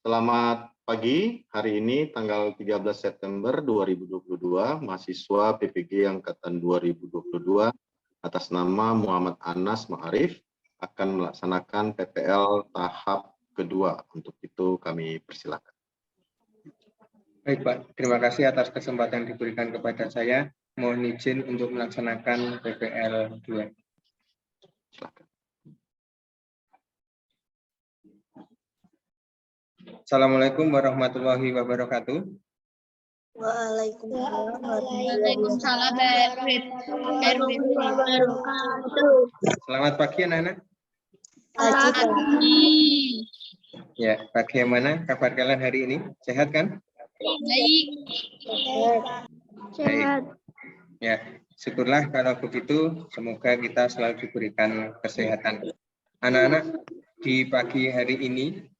Selamat pagi, hari ini tanggal 13 September 2022, mahasiswa PPG Angkatan 2022 atas nama Muhammad Anas Ma'arif akan melaksanakan PPL tahap kedua. Untuk itu kami persilakan. Baik Pak, terima kasih atas kesempatan yang diberikan kepada saya. Mohon izin untuk melaksanakan PPL 2. Silakan. Assalamualaikum warahmatullahi wabarakatuh. Waalaikumsalam warahmatullahi wabarakatuh. Selamat pagi anak-anak. Pagi. Ya, bagaimana kabar kalian hari ini? Sehat kan? Baik. Baik. Ya, syukurlah kalau begitu. Semoga kita selalu diberikan kesehatan. Anak-anak, di pagi hari ini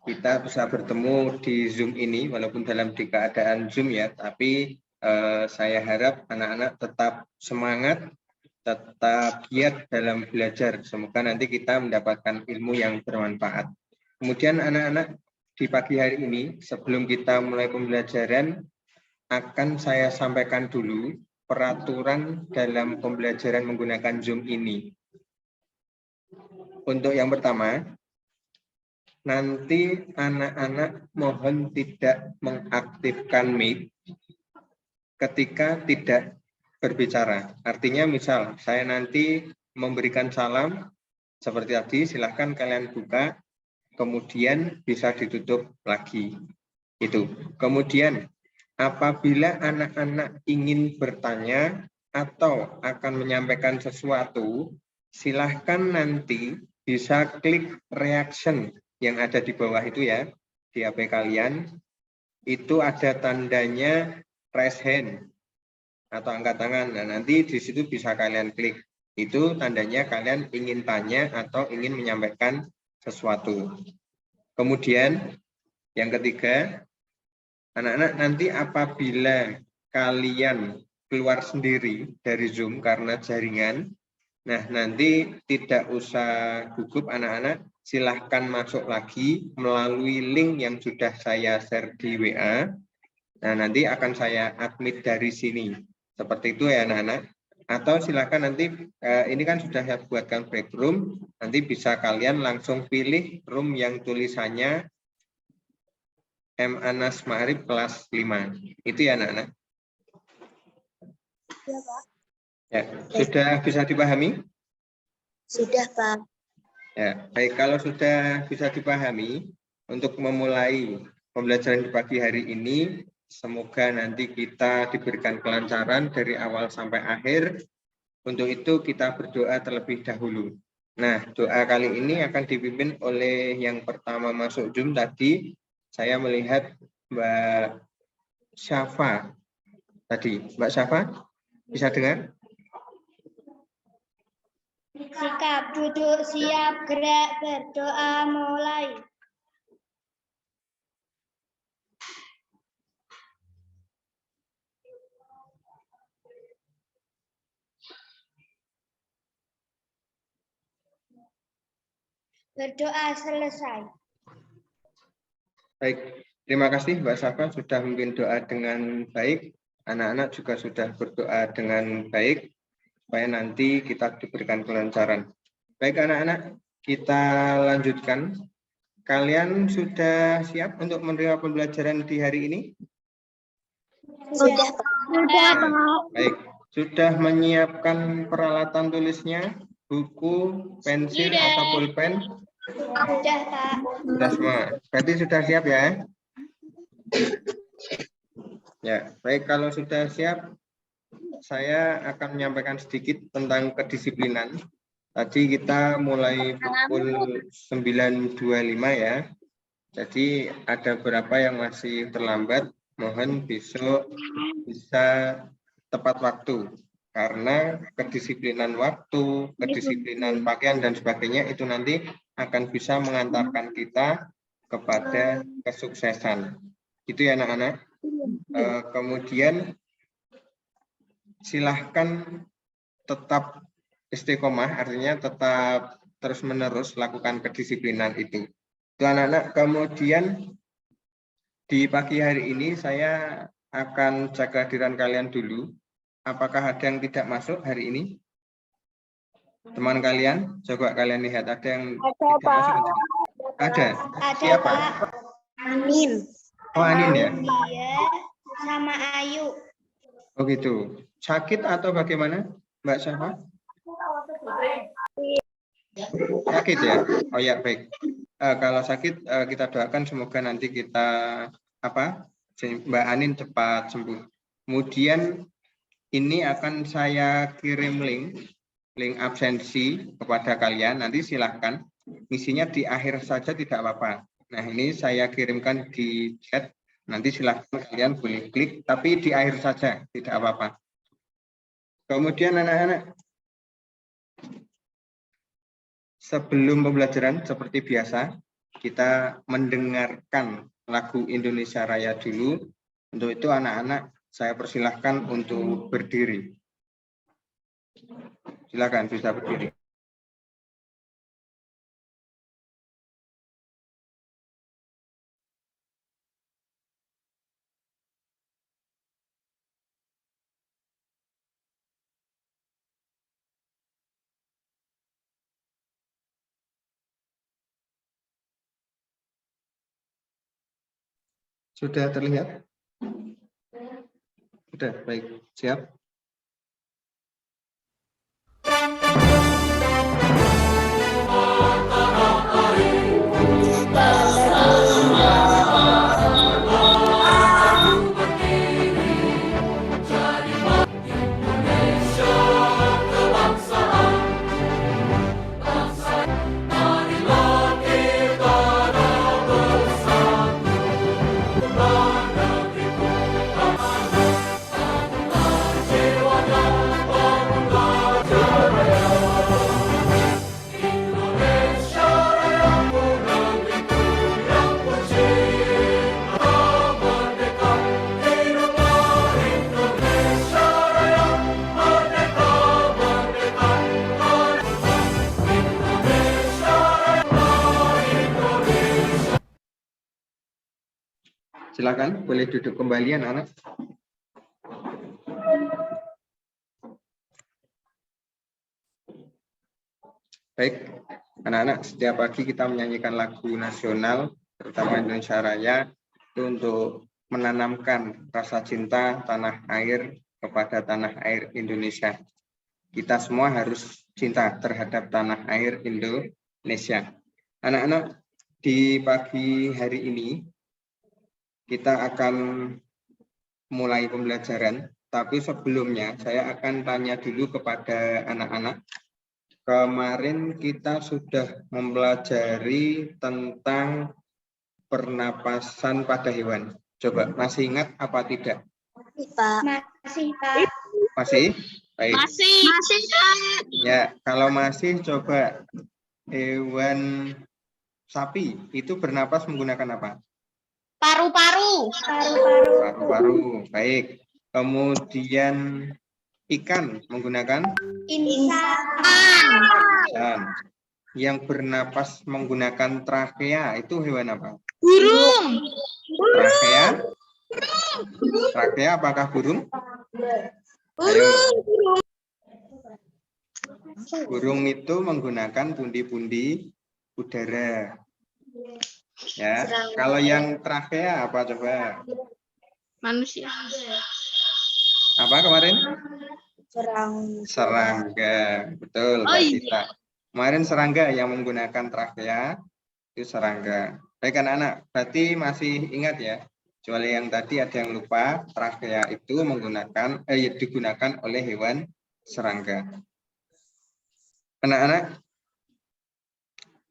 kita bisa bertemu di Zoom ini, walaupun dalam keadaan Zoom ya, tapi saya harap anak-anak tetap semangat, tetap giat dalam belajar. Semoga nanti kita mendapatkan ilmu yang bermanfaat. Kemudian anak-anak, di pagi hari ini, sebelum kita mulai pembelajaran, akan saya sampaikan dulu peraturan dalam pembelajaran menggunakan Zoom ini. Untuk yang pertama, nanti anak-anak mohon tidak mengaktifkan mic ketika tidak berbicara. Artinya misal saya nanti memberikan salam seperti tadi, silahkan kalian buka, kemudian bisa ditutup lagi. Itu. Kemudian apabila anak-anak ingin bertanya atau akan menyampaikan sesuatu, silahkan nanti bisa klik reaction yang ada di bawah itu ya, di HP kalian, itu ada tandanya raise hand atau angkat tangan. Nah, nanti di situ bisa kalian klik. Itu tandanya kalian ingin tanya atau ingin menyampaikan sesuatu. Kemudian yang ketiga, anak-anak nanti apabila kalian keluar sendiri dari Zoom karena jaringan, nah nanti tidak usah gugup anak-anak, silahkan masuk lagi melalui link yang sudah saya share di WA. Nah, nanti akan saya admit dari sini. Seperti itu ya anak-anak. Atau silahkan nanti, ini kan sudah saya buatkan break room, nanti bisa kalian langsung pilih room yang tulisannya M. Anas Ma'arif kelas 5. Itu ya anak-anak. Ya, Pak. Ya, sudah bisa dipahami? Sudah, Pak. Ya, baik, kalau sudah bisa dipahami, untuk memulai pembelajaran di pagi hari ini, semoga nanti kita diberikan kelancaran dari awal sampai akhir. Untuk itu kita berdoa terlebih dahulu. Nah, doa kali ini akan dipimpin oleh yang pertama masuk Zoom tadi. Saya melihat Mbak Syafa tadi. Mbak Syafa, bisa dengar? Sikap duduk siap, gerak, berdoa, mulai. Berdoa selesai. Baik, terima kasih Mbak Syafa sudah memimpin doa dengan baik. Anak-anak juga sudah berdoa dengan baik, supaya nanti kita diberikan kelancaran. Baik anak-anak, kita lanjutkan. Kalian sudah siap untuk menerima pembelajaran di hari ini? Sudah, Pak. Sudah, Pak. Baik, sudah menyiapkan peralatan tulisnya, buku, pensil, atau pulpen? Sudah, Pak. Sudah semua. Berarti sudah siap ya? Ya, baik, kalau sudah siap, saya akan menyampaikan sedikit tentang kedisiplinan. Tadi kita mulai pukul 9.25 ya. Jadi ada beberapa yang masih terlambat. Mohon besok bisa tepat waktu. Karena kedisiplinan waktu, kedisiplinan pakaian dan sebagainya itu nanti akan bisa mengantarkan kita kepada kesuksesan. Itu ya anak-anak. Kemudian silahkan tetap istiqomah, artinya tetap terus-menerus lakukan kedisiplinan itu. Itu anak-anak. Kemudian di pagi hari ini saya akan cek kehadiran kalian dulu. Apakah ada yang tidak masuk hari ini? Teman kalian, coba kalian lihat ada yang tidak masuk. Ada. Ada Siapa? Pak. Amin. Oh, Anin ya. Dia sama Ayu. Oh gitu. Sakit atau bagaimana, Mbak Syafa? Sakit ya? Oh ya, baik. Kalau sakit kita doakan semoga nanti kita Mbak Anin cepat sembuh. Kemudian ini akan saya kirim link absensi kepada kalian. Nanti silahkan isinya di akhir saja tidak apa-apa. Nah, ini saya kirimkan di chat. Nanti silahkan kalian boleh klik, tapi di akhir saja tidak apa-apa. Kemudian anak-anak, sebelum pembelajaran seperti biasa, kita mendengarkan lagu Indonesia Raya dulu. Untuk itu anak-anak saya persilahkan untuk berdiri. Silakan bisa berdiri. Sudah terlihat? Sudah, baik. Siap? Silakan, boleh duduk kembali anak-anak. Baik, anak-anak, setiap pagi kita menyanyikan lagu nasional, terutama Indonesia Raya, itu untuk menanamkan rasa cinta tanah air kepada tanah air Indonesia. Kita semua harus cinta terhadap tanah air Indonesia. Anak-anak, di pagi hari ini, kita akan mulai pembelajaran, tapi sebelumnya saya akan tanya dulu kepada anak-anak. Kemarin kita sudah mempelajari tentang pernapasan pada hewan. Coba masih ingat apa tidak? Pak. Masih, Pak. Masih? Baik. Masih. Ya, kalau masih coba hewan sapi itu bernapas menggunakan apa? Paru-paru. Paru-paru. Baik. Kemudian ikan menggunakan Insan. dan yang bernapas menggunakan trakea itu hewan apa? Burung. Trakea? Trakea apakah burung? Ayo. Burung itu menggunakan pundi-pundi udara. Ya, kalau yang trakea apa coba? Manusia. Apa kemarin? Serangga. Serangga. Betul, Oh, Mbak iya. Sita. Kemarin serangga yang menggunakan trakea itu serangga. Baik anak-anak, berarti masih ingat ya. Kecuali yang tadi ada yang lupa, trakea itu digunakan oleh hewan serangga. Anak-anak,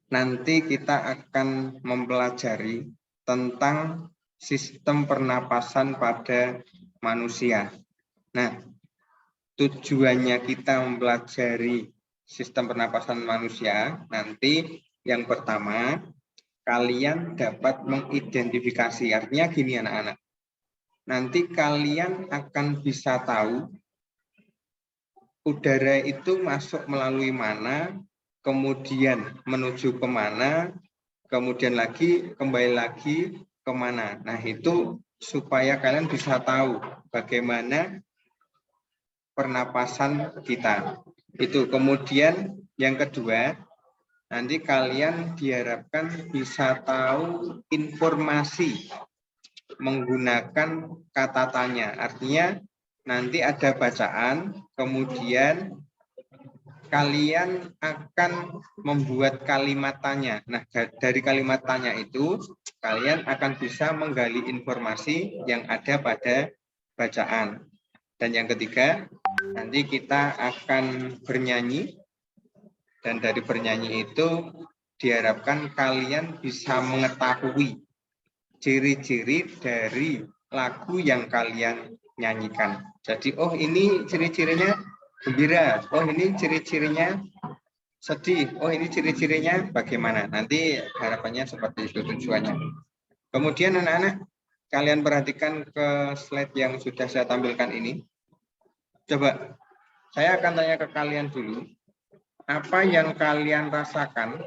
nanti kita akan mempelajari tentang sistem pernapasan pada manusia. Nah, tujuannya kita mempelajari sistem pernapasan manusia, nanti yang pertama, kalian dapat mengidentifikasi. Artinya gini anak-anak, nanti kalian akan bisa tahu udara itu masuk melalui mana, kemudian menuju kemana, kemudian kembali lagi kemana. Nah, itu supaya kalian bisa tahu bagaimana pernapasan kita. Itu. Kemudian yang kedua, nanti kalian diharapkan bisa tahu informasi menggunakan kata tanya. Artinya nanti ada bacaan, kemudian kalian akan membuat kalimat tanya. Nah, dari kalimat tanya itu, kalian akan bisa menggali informasi yang ada pada bacaan. Dan yang ketiga, nanti kita akan bernyanyi. Dan dari bernyanyi itu diharapkan kalian bisa mengetahui ciri-ciri dari lagu yang kalian nyanyikan. Jadi, oh ini ciri-cirinya gembira, oh ini ciri-cirinya sedih, oh ini ciri-cirinya bagaimana. Nanti harapannya seperti itu tujuannya. Kemudian anak-anak, kalian perhatikan ke slide yang sudah saya tampilkan ini. Coba, saya akan tanya ke kalian dulu, apa yang kalian rasakan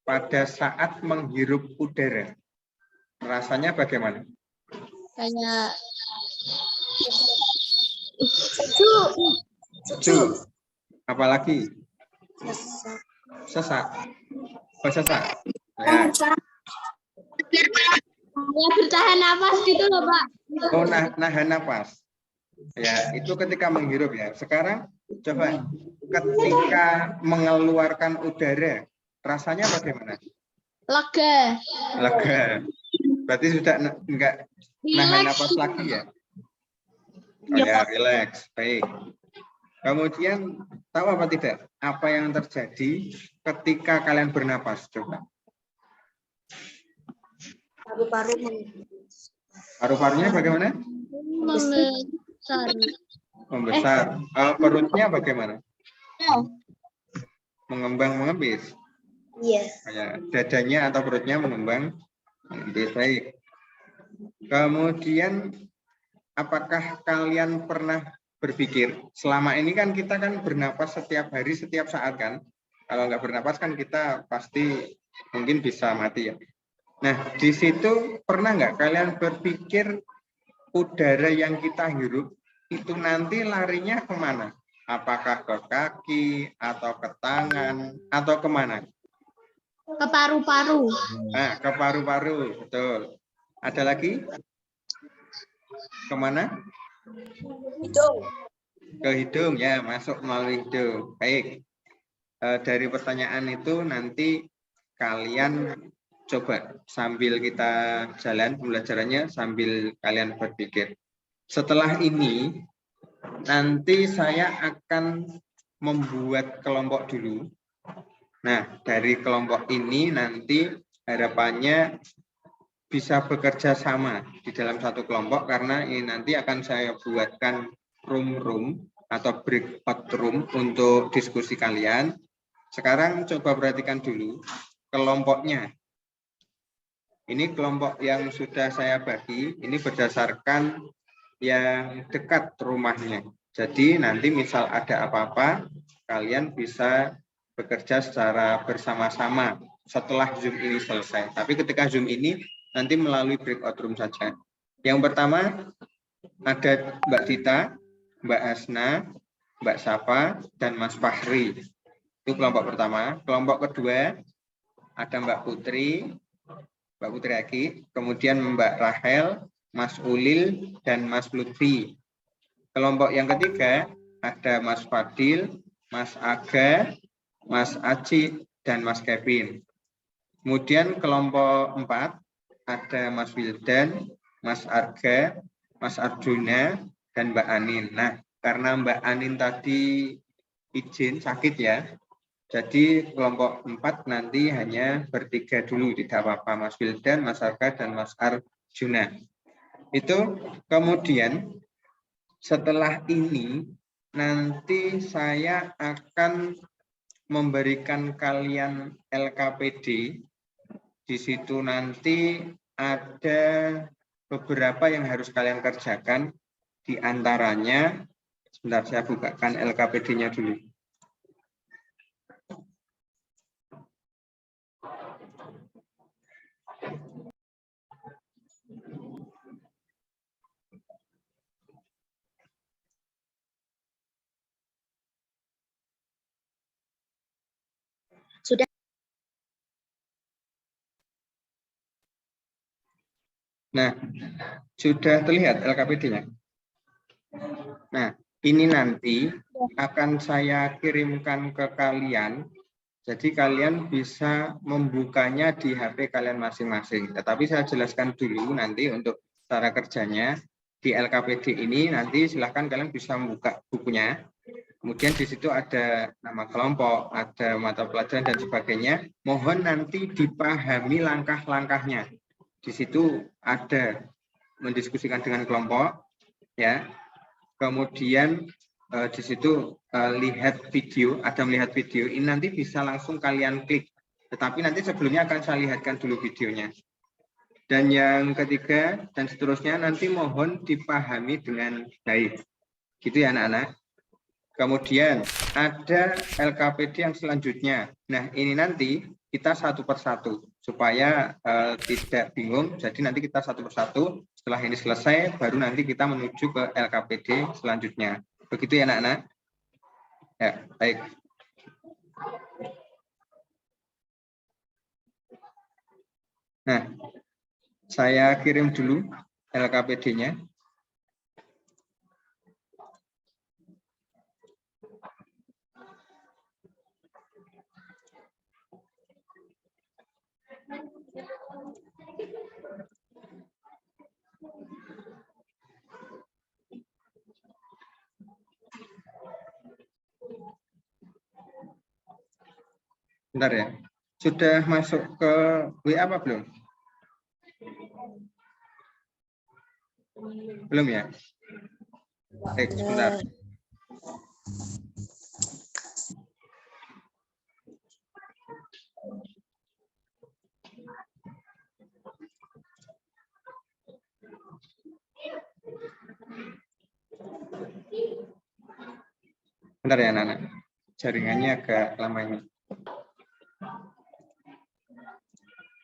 pada saat menghirup udara? Rasanya bagaimana? Kayak Sejuk. Apalagi? Sesak. Sesak. Oh, sesak. Ya. ya bertahan nafas gitu loh, Pak. Oh, nahan nafas. Ya, itu ketika menghirup ya. Sekarang coba ketika mengeluarkan udara, rasanya bagaimana? Lega. Lega. Berarti sudah enggak nahan nafas lagi ya? Oh ya, relax. Baik. Kemudian tahu apa tidak? Apa yang terjadi ketika kalian bernapas? Coba. Paru-paru Paru-parunya bagaimana? Membesar. Membesar. Perutnya bagaimana? Mengembang mengembis. Iya. Ya, dadanya atau perutnya mengembang mengembis. Baik. Kemudian apakah kalian pernah berpikir, selama ini kan kita kan bernapas setiap hari, setiap saat kan? Kalau nggak bernapas kan kita pasti mungkin bisa mati ya. Nah, di situ pernah nggak kalian berpikir udara yang kita hirup itu nanti larinya kemana? Apakah ke kaki, atau ke tangan, atau kemana? Ke paru-paru. Nah, ke paru-paru, betul. Ada lagi? Kemana? Hidung. Ke hidung, ya, masuk melalui hidung. Baik. Dari pertanyaan itu nanti kalian coba sambil kita jalan pembelajarannya, sambil kalian berpikir. Setelah ini, nanti saya akan membuat kelompok dulu. Nah, dari kelompok ini nanti harapannya bisa bekerja sama di dalam satu kelompok, karena ini nanti akan saya buatkan room atau breakout room untuk diskusi kalian. Sekarang coba perhatikan dulu kelompoknya. Ini kelompok yang sudah saya bagi, ini berdasarkan yang dekat rumahnya. Jadi nanti misal ada apa-apa, kalian bisa bekerja secara bersama-sama setelah Zoom ini selesai. Tapi ketika Zoom ini nanti melalui breakout room saja. Yang pertama ada Mbak Dita, Mbak Hasna, Mbak Safa, dan Mas Fahri. Itu kelompok pertama. Kelompok kedua ada Mbak Putri Aki, kemudian Mbak Rahel, Mas Ulil, dan Mas Lutfi. Kelompok yang ketiga ada Mas Fadil, Mas Aga, Mas Aci, dan Mas Kevin. Kemudian kelompok 4 ada Mas Wildan, Mas Arga, Mas Arjuna, dan Mbak Anin. Nah, karena Mbak Anin tadi izin sakit ya, jadi kelompok 4 nanti hanya bertiga dulu, tidak apa-apa, Mas Wildan, Mas Arga, dan Mas Arjuna. Itu kemudian setelah ini nanti saya akan memberikan kalian LKPD. Di situ nanti ada beberapa yang harus kalian kerjakan. Di antaranya, sebentar saya bukakan LKPD-nya dulu. Nah, sudah terlihat LKPD-nya? Nah, ini nanti akan saya kirimkan ke kalian. Jadi kalian bisa membukanya di HP kalian masing-masing. Tetapi saya jelaskan dulu nanti untuk cara kerjanya. Di LKPD ini nanti silahkan kalian bisa membuka bukunya. Kemudian di situ ada nama kelompok, ada mata pelajaran dan sebagainya. Mohon nanti dipahami langkah-langkahnya. Di situ ada mendiskusikan dengan kelompok, ya. Kemudian di situ lihat video, ada melihat video. Ini nanti bisa langsung kalian klik. Tetapi nanti sebelumnya akan saya lihatkan dulu videonya. Dan yang ketiga dan seterusnya nanti mohon dipahami dengan baik. Gitu ya anak-anak. Kemudian ada LKPD yang selanjutnya. Nah, ini nanti kita satu persatu supaya tidak bingung. Jadi nanti kita satu persatu. Setelah ini selesai, baru nanti kita menuju ke LKPD selanjutnya. Begitu ya anak-anak? Ya, baik. Nah, saya kirim dulu LKPD-nya. Bentar ya. Sudah masuk ke WA apa belum? Belum ya? Baik, sebentar. Bentar ya anak-anak. Jaringannya agak lama ini.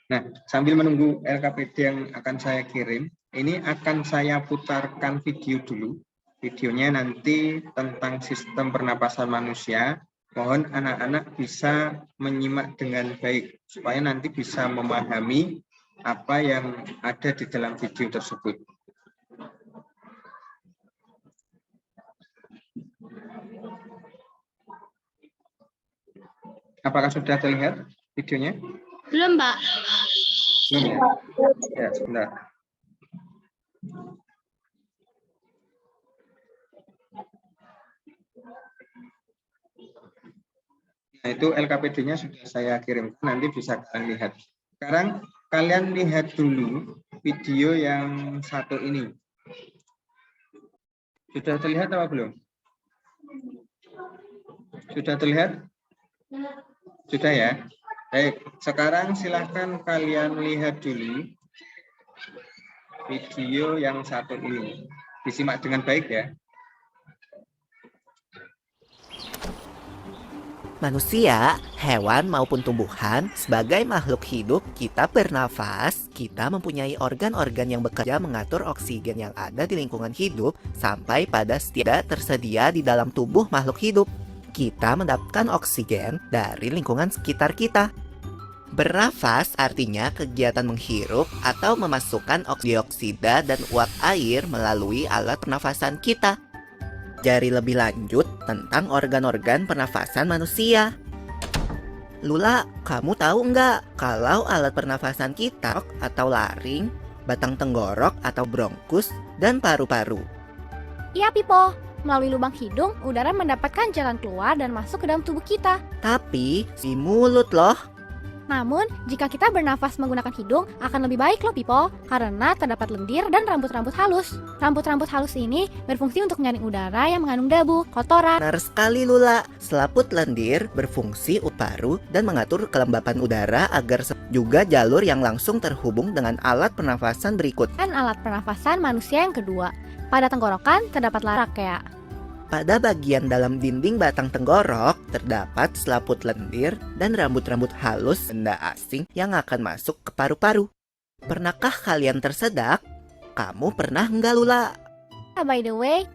Nah, sambil menunggu LKPD yang akan saya kirim, ini akan saya putarkan video dulu. Videonya nanti tentang sistem pernapasan manusia. Mohon anak-anak bisa menyimak dengan baik, supaya nanti bisa memahami apa yang ada di dalam video tersebut. Apakah sudah terlihat videonya? Belum, Pak. Belum ya? Ya, sebentar. Nah, itu LKPD-nya sudah saya kirim. Nanti bisa kalian lihat. Sekarang kalian lihat dulu video yang satu ini. Sudah terlihat apa belum? Sudah terlihat? Sudah ya? Baik, sekarang silahkan kalian lihat dulu video yang satu ini. Disimak dengan baik ya. Manusia, hewan maupun tumbuhan, sebagai makhluk hidup, kita bernafas, kita mempunyai organ-organ yang bekerja mengatur oksigen yang ada di lingkungan hidup sampai pada tidak tersedia di dalam tubuh makhluk hidup. Kita mendapatkan oksigen dari lingkungan sekitar kita. Bernafas artinya kegiatan menghirup atau memasukkan dioksida dan uap air melalui alat pernafasan kita. Jari lebih lanjut tentang organ-organ pernafasan manusia. Lula, kamu tahu nggak kalau alat pernafasan kita atau laring, batang tenggorok atau bronkus, dan paru-paru? Iya, Pipo. Melalui lubang hidung, udara mendapatkan jalan keluar dan masuk ke dalam tubuh kita. Tapi di mulut loh. Namun, jika kita bernafas menggunakan hidung, akan lebih baik loh, Pipo, karena terdapat lendir dan rambut-rambut halus. Rambut-rambut halus ini berfungsi untuk menyaring udara yang mengandung debu, kotoran. Benar sekali Lula. Selaput lendir berfungsi paru dan mengatur kelembapan udara agar juga jalur yang langsung terhubung dengan alat pernafasan berikut. Dan alat pernafasan manusia yang kedua. Pada tenggorokan terdapat trakea. Pada bagian dalam dinding batang tenggorok terdapat selaput lendir dan rambut-rambut halus benda asing yang akan masuk ke paru-paru. Pernahkah kalian tersedak? Kamu pernah nggak Lula? By the way,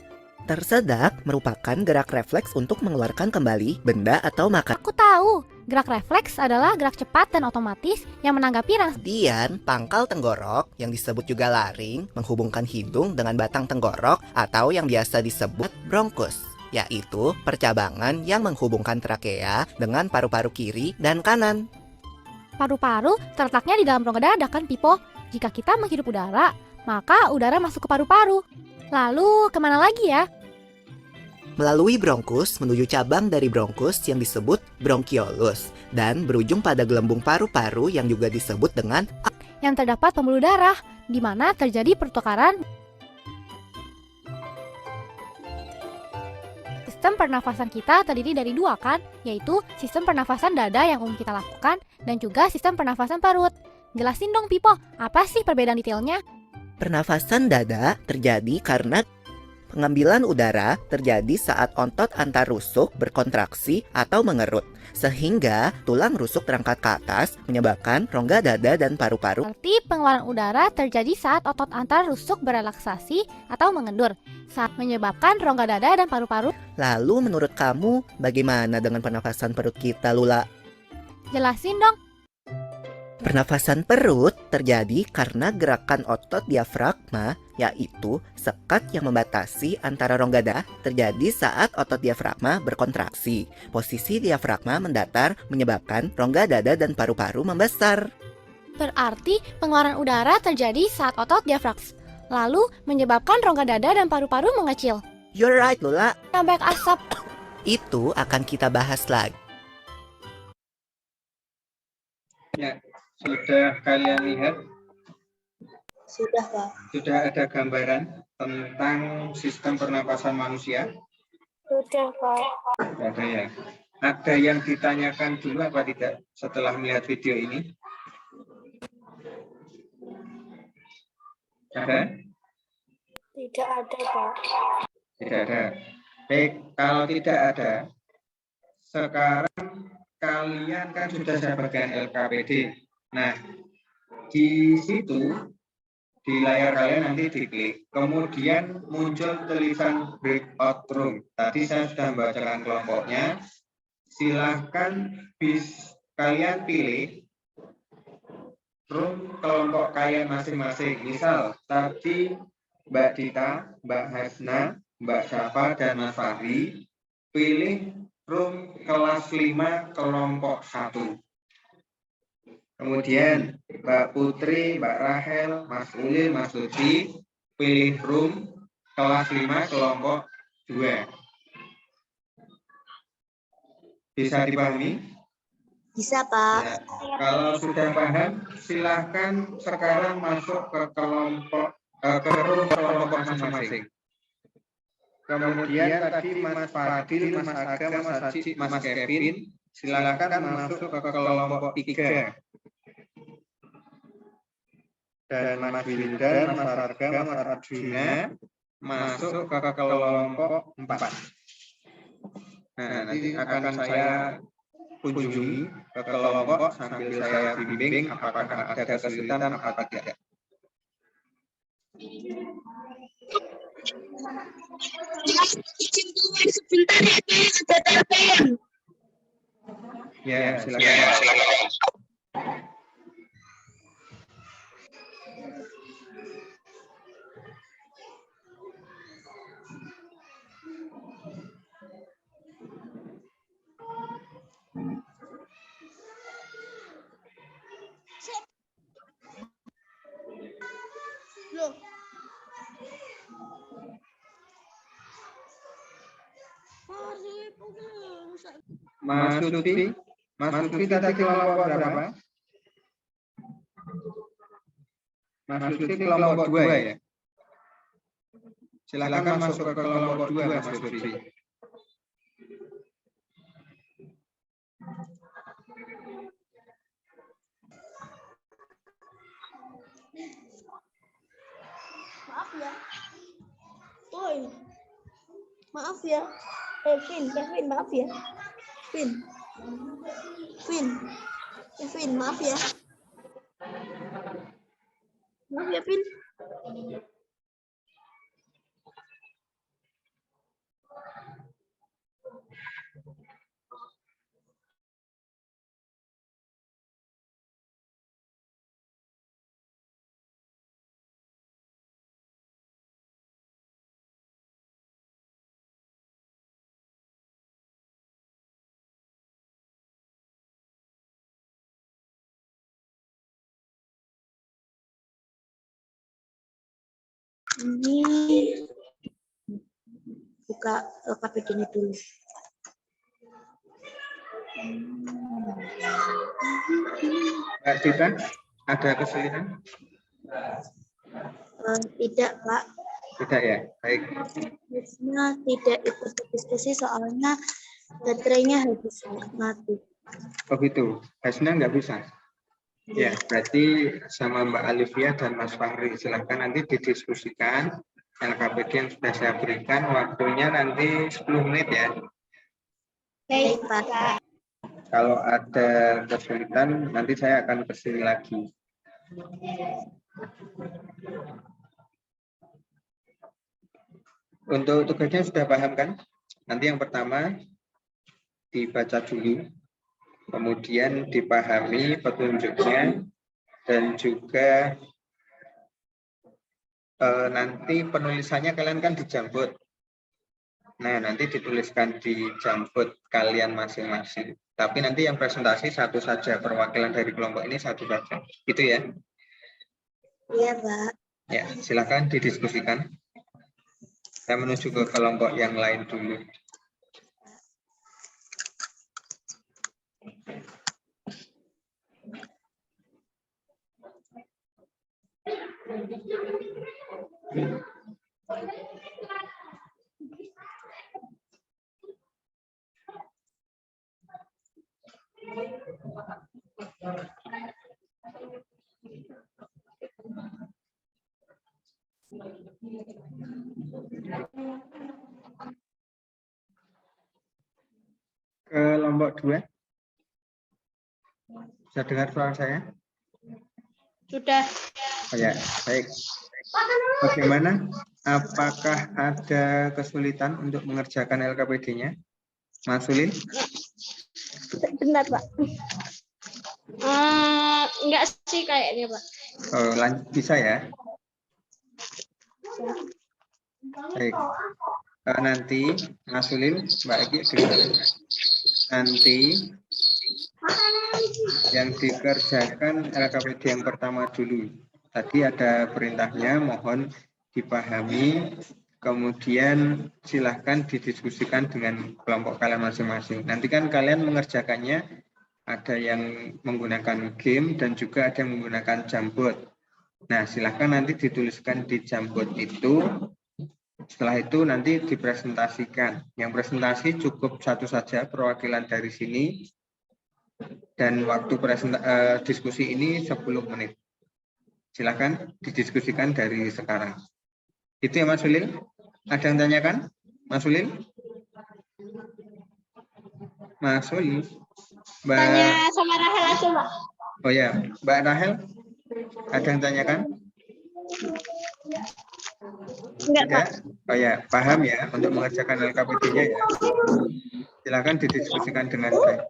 Tersedak merupakan gerak refleks untuk mengeluarkan kembali benda atau makanan. Aku tahu, gerak refleks adalah gerak cepat dan otomatis yang menanggapi rangsangan. Kemudian, pangkal tenggorok yang disebut juga laring menghubungkan hidung dengan batang tenggorok atau yang biasa disebut bronkus, yaitu percabangan yang menghubungkan trakea dengan paru-paru kiri dan kanan. Paru-paru terletaknya di dalam rongga dada kan, Pipo? Jika kita menghirup udara, maka udara masuk ke paru-paru. Lalu, kemana lagi ya? Melalui bronkus menuju cabang dari bronkus yang disebut bronkiolus dan berujung pada gelembung paru-paru yang juga disebut dengan Yang terdapat pembuluh darah, di mana terjadi pertukaran. Sistem pernafasan kita terdiri dari dua kan, yaitu sistem pernafasan dada yang umum kita lakukan dan juga sistem pernafasan perut. Jelasin dong, Pipo, apa sih perbedaan detailnya? pernafasan dada terjadi karena pengambilan udara terjadi saat otot antar rusuk berkontraksi atau mengerut, sehingga tulang rusuk terangkat ke atas menyebabkan rongga dada dan paru-paru. Berarti pengeluaran udara terjadi saat otot antar rusuk berelaksasi atau mengendur, saat menyebabkan rongga dada dan paru-paru. Lalu menurut kamu, bagaimana dengan pernafasan perut kita, Lula? Jelasin dong. Pernafasan perut terjadi karena gerakan otot diafragma, yaitu sekat yang membatasi antara rongga dada terjadi saat otot diafragma berkontraksi. Posisi diafragma mendatar menyebabkan rongga dada dan paru-paru membesar. Berarti pengeluaran udara terjadi saat otot diafragma, lalu menyebabkan rongga dada dan paru-paru mengecil. You're right, Lula. Sampai asap. Itu akan kita bahas lagi. Ya, sudah kalian lihat? Sudah, Pak. Sudah ada gambaran tentang sistem pernapasan manusia? Sudah, Pak. Sudah ada ya. Ada yang ditanyakan dulu apa tidak setelah melihat video ini? Ada? Tidak ada, Pak. Tidak ada. Baik, kalau tidak ada, sekarang kalian kan sudah saya bagian LKPD. Nah, di situ, di layar kalian nanti diklik. Kemudian muncul tulisan breakout room. Tadi saya sudah membacakan kelompoknya. Silahkan kalian pilih room kelompok kalian masing-masing. Misal, tadi Mbak Dita, Mbak Hasna, Mbak Syafa, dan Mas Fahri pilih room kelas 5 kelompok 1. Kemudian Mbak Putri, Mbak Rahel, Mas Ulil, Mas Lutfi pilih room kelas 5 kelompok 2. Bisa dipahami? Bisa, Pak. Ya. Kalau sudah paham, silahkan sekarang masuk ke kelompok ke room kelompok masing-masing. Kemudian tadi Mas Fadil, Mas Aga, Mas Haji, Mas Kevin, silakan masuk ke kelompok 3. Dan Mas Wildan, Mas Arga, Mas Arjuna masuk ke kelompok 4. Nah, nanti akan saya kunjungi ke kelompok sambil saya bimbing apakah ada kesulitan apa tidak. Sebentar ya, ada telepon. Ya, silakan. Loh. Mas Lutfi tadi kelompok berapa? Mas Lutfi kelompok 2 ya? Silakan masuk ke kelompok 2 Mas Lutfi. Maaf ya. Oi. Maaf ya. Kevin, maaf ya. Kevin, maaf ya. Maaf ya, Vin. Ini buka LKPD-nya dulu. Mbak Dita, ada kesulitan? Tidak, Pak. Tidak ya? Baik. Harusnya tidak ikut diskusi soalnya baterainya habis mati. Oh gitu. Hasna nggak bisa? Ya, berarti sama Mbak Alivia dan Mas Fahri. Silahkan nanti didiskusikan. LKPD yang sudah saya berikan, waktunya nanti 10 menit ya. Baik, Pak. Kalau ada kesulitan, nanti saya akan kesini lagi. Untuk tugasnya sudah paham kan? Nanti yang pertama dibaca dulu, kemudian dipahami petunjuknya, dan juga nanti penulisannya kalian kan di Jamboot. Nah, nanti dituliskan di Jamboot kalian masing-masing. Tapi nanti yang presentasi satu saja, perwakilan dari kelompok ini satu saja. Gitu ya? Iya, Pak. Ya, silakan didiskusikan. Saya menuju ke kelompok yang lain dulu. Kelompok 2. Bisa dengar suara saya? Sudah. Oh ya, baik. Bagaimana? Apakah ada kesulitan untuk mengerjakan LKPD-nya? Mas Ulin? Bentar, Pak. Enggak sih kayaknya, Pak. Oh, bisa ya? Baik. Nanti Mas Ulin, Mbak Eki, nanti yang dikerjakan LKPD yang pertama dulu. Tadi ada perintahnya, mohon dipahami, kemudian silahkan didiskusikan dengan kelompok kalian masing-masing. Nanti kan kalian mengerjakannya, ada yang menggunakan game dan juga ada yang menggunakan Jamboot. Nah, silahkan nanti dituliskan di Jamboot itu. Setelah itu nanti dipresentasikan. Yang presentasi cukup satu saja, perwakilan dari sini. Dan waktu diskusi ini 10 menit. Silakan didiskusikan dari sekarang. Itu ya Mas Ulil? Ada yang tanyakan? Mas Ulil? Mas Ulil? Tanya sama Rahel aja, Pak. Oh ya, Mbak Rahel? Ada yang tanyakan? Enggak, Pak. Oh ya, paham ya untuk mengerjakan LKPD-nya ya. Silakan didiskusikan dengan baik.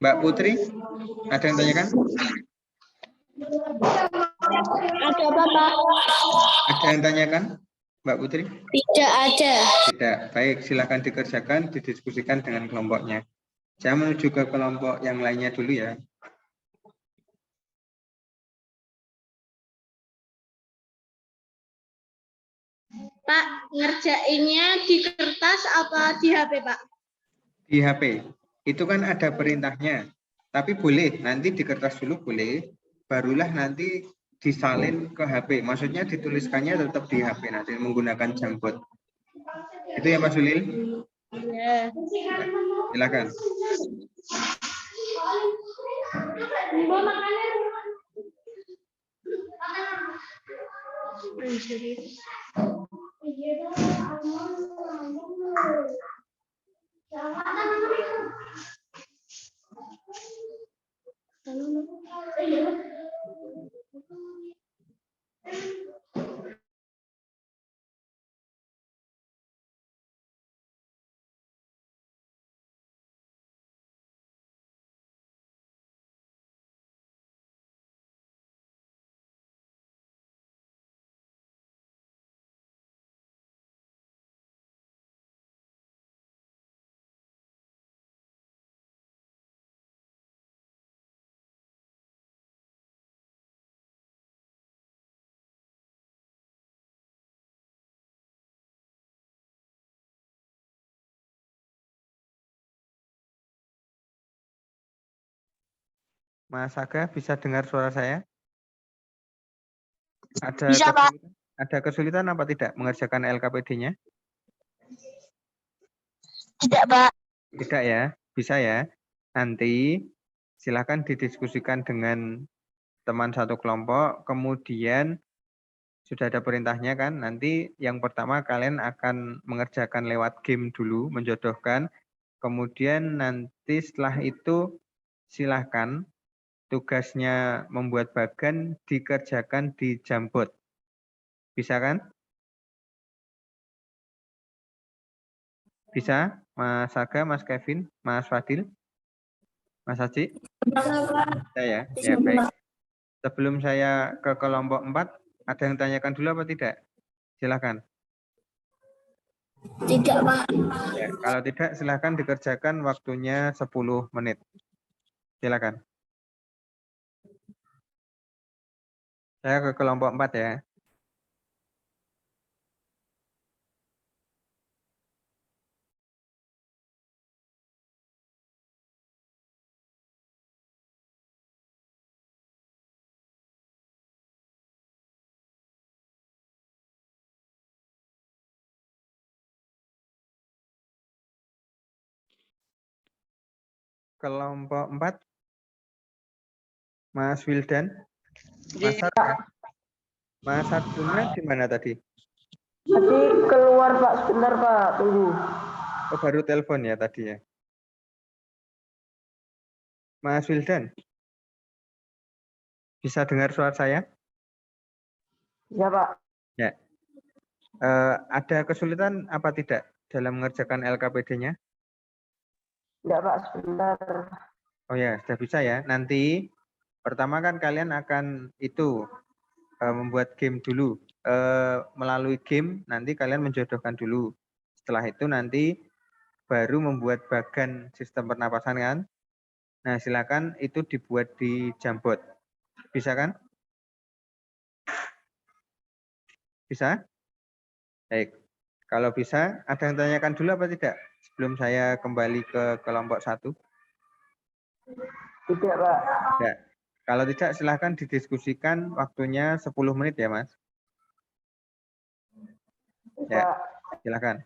Mbak Putri, ada yang tanyakan? Ada apa, Pak? Ada yang tanyakan, Mbak Putri? Tidak ada. Tidak. Baik, silakan dikerjakan, didiskusikan dengan kelompoknya. Saya menuju ke kelompok yang lainnya dulu ya. Pak, ngerjainnya di kertas apa di HP, Pak? Di HP. Itu kan ada perintahnya. Tapi boleh, nanti di kertas dulu boleh, barulah nanti disalin ke HP. Maksudnya dituliskannya tetap di HP, nanti menggunakan Jamboot. Itu ya Mas Ulil? Ya. Silakan. Mas Aga bisa dengar suara saya? Bisa, Pak. Ada kesulitan apa tidak mengerjakan LKPD-nya? Tidak, Pak. Tidak ya, bisa ya. Nanti silakan didiskusikan dengan teman satu kelompok, kemudian sudah ada perintahnya kan, nanti yang pertama kalian akan mengerjakan lewat game dulu, menjodohkan, kemudian nanti setelah itu silahkan tugasnya membuat bagan dikerjakan di Jambot. Bisa kan? Bisa, Mas Saga, Mas Kevin, Mas Fadil, Mas Haji? Saya ya, baik. Sebelum saya ke kelompok 4, ada yang tanyakan dulu apa tidak? Silakan. Tidak, Pak. Ya, kalau tidak silakan dikerjakan waktunya 10 menit. Silakan. Saya ke kelompok 4 ya. Kelompok 4, Mas Wildan, Mas Sarka. Mas Sardunya di mana tadi? Tadi keluar Pak, sebentar Pak, tunggu. Oh, baru telepon ya tadi ya. Mas Wildan, bisa dengar suara saya? Ya Pak, Ya. Ada kesulitan apa tidak dalam mengerjakan LKPD-nya? enggak Pak, sebentar. Oh ya, sudah bisa ya. Nanti pertama kan kalian akan itu membuat game dulu. Melalui game nanti kalian menjodohkan dulu. Setelah itu nanti baru membuat bagan sistem pernapasan kan. Nah, silakan itu dibuat di Jambot. Bisa kan? Bisa? Baik. Kalau bisa, ada yang tanyakan dulu apa tidak? Sebelum saya kembali ke kelompok 1. Tidak Pak. Ya. Kalau tidak, silahkan didiskusikan waktunya 10 menit ya, Mas. Ya, Pak. silakan.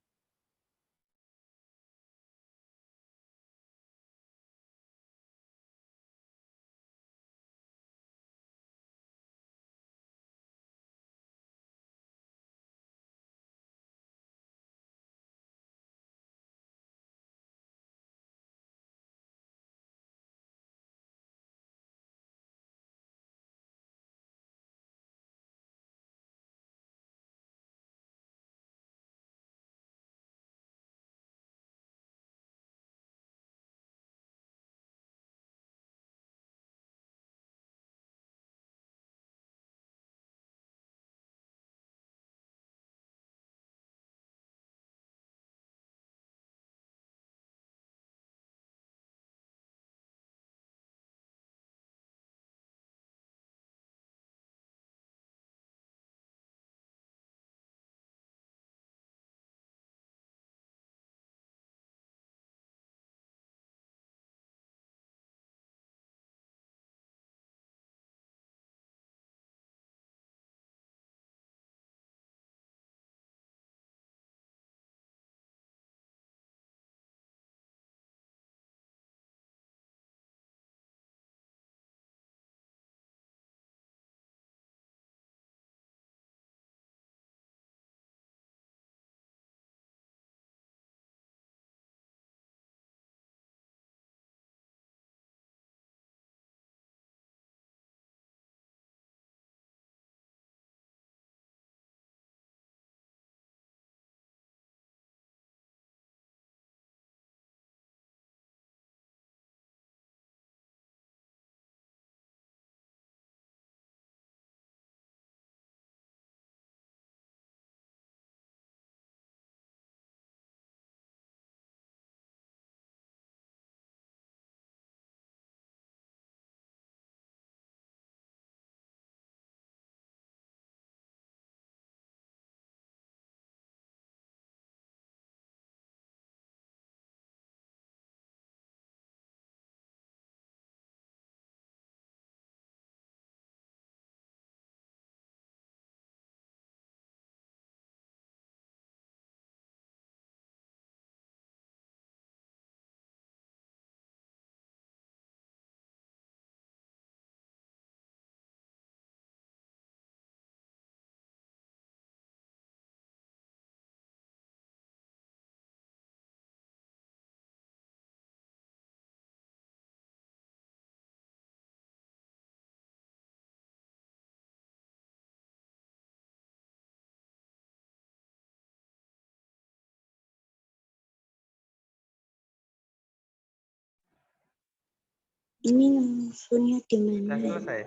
Ini maksudnya Sudah gimana? selesai.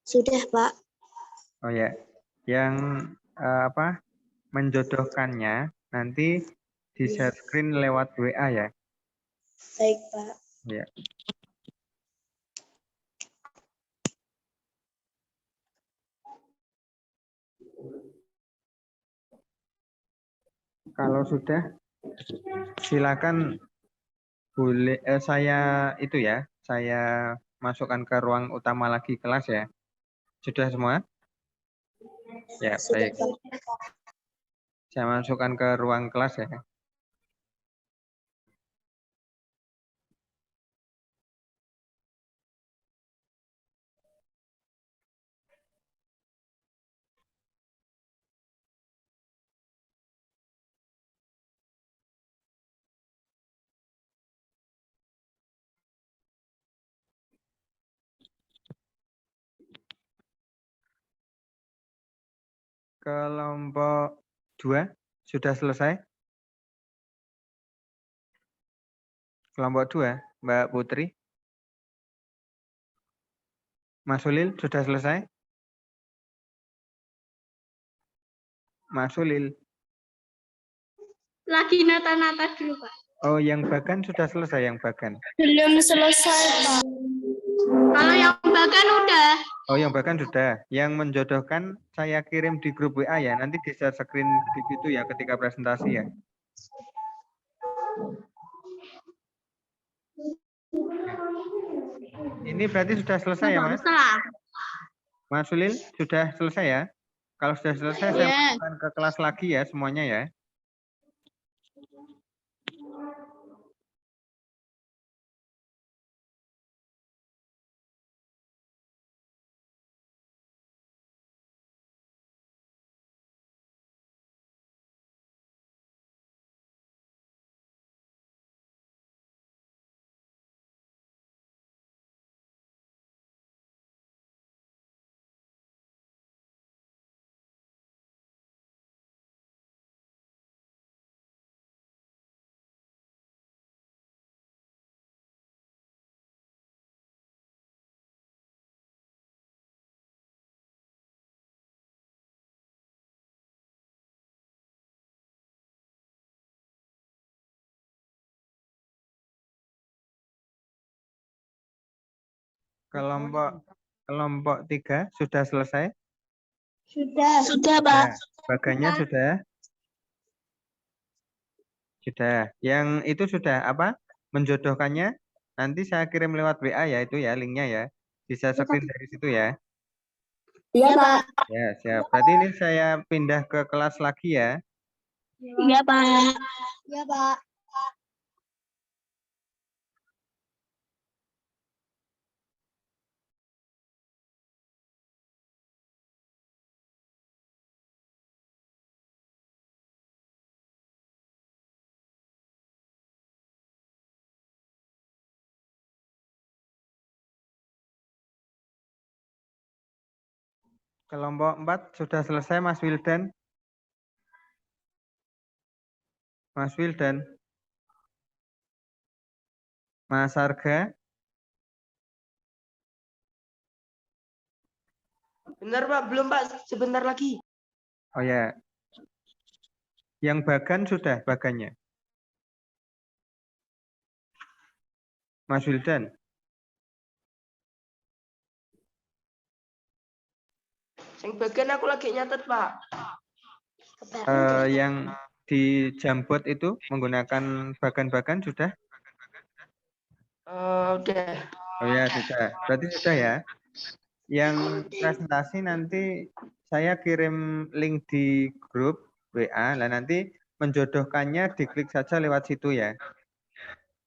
Sudah, Pak. Oh ya, yang apa menjodohkannya nanti di share screen lewat WA ya. Baik, Pak. Ya. Kalau sudah, silakan boleh saya itu ya, saya masukkan ke ruang utama lagi kelas ya. Sudah semua? Ya, Sudah, baik. Pak. Saya masukkan ke ruang kelas ya. Kelompok 2 sudah selesai? Kelompok 2, Mbak Putri. Mas Ulil sudah selesai? Mas Ulil. Lagi nata-nata dulu, Pak. Oh, yang Bagan sudah selesai yang Bagan. Belum selesai, Pak. Kalau yang bagan udah. Oh, yang Bagan sudah. Yang menjodohkan saya kirim di grup WA ya. Nanti di share screen di situ ya ketika presentasi ya. Ini berarti sudah selesai ya, Mas? Salah. Mas Ulil sudah selesai ya? Kalau sudah selesai saya Ya. masukkan ke kelas lagi ya semuanya ya. Kelompok 3 sudah selesai? Sudah, Pak. Ya. Bagannya sudah? Sudah. Yang itu sudah apa? Menjodohkannya? Nanti saya kirim lewat WA ya itu ya linknya ya. Bisa screen dari situ ya. Iya, Pak. Ya, siap. Berarti ini saya pindah ke kelas lagi ya. Iya, Pak. Iya, Pak. Kelompok 4 sudah selesai Mas Wildan? Mas Wildan? Mas Arga? Benar, Pak. Belum, Pak. Sebentar lagi. Oh ya. Yang Bagan sudah bagannya? Mas Wildan? Yang bagian aku lagi nyatet, Pak. Yang di Jambot itu menggunakan bagan-bagan sudah? Udah. Oh ya, sudah. Berarti sudah ya. Yang presentasi nanti saya kirim link di grup WA. Lah nanti menjodohkannya diklik saja lewat situ ya.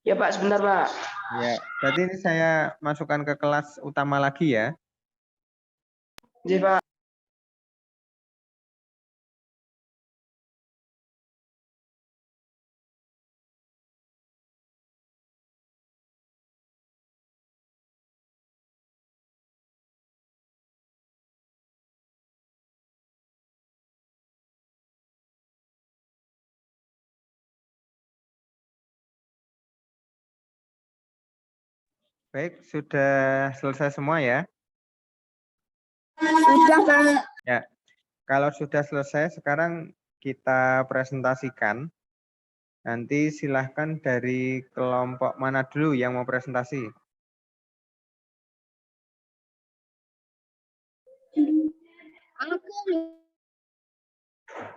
Ya, Pak. Sebentar, Pak. Ya, berarti ini saya masukkan ke kelas utama lagi ya. Iya, Pak. Baik, sudah selesai semua ya? Sudah, Pak. Ya. Kalau sudah selesai, sekarang kita presentasikan. Nanti silahkan dari kelompok mana dulu yang mau presentasi?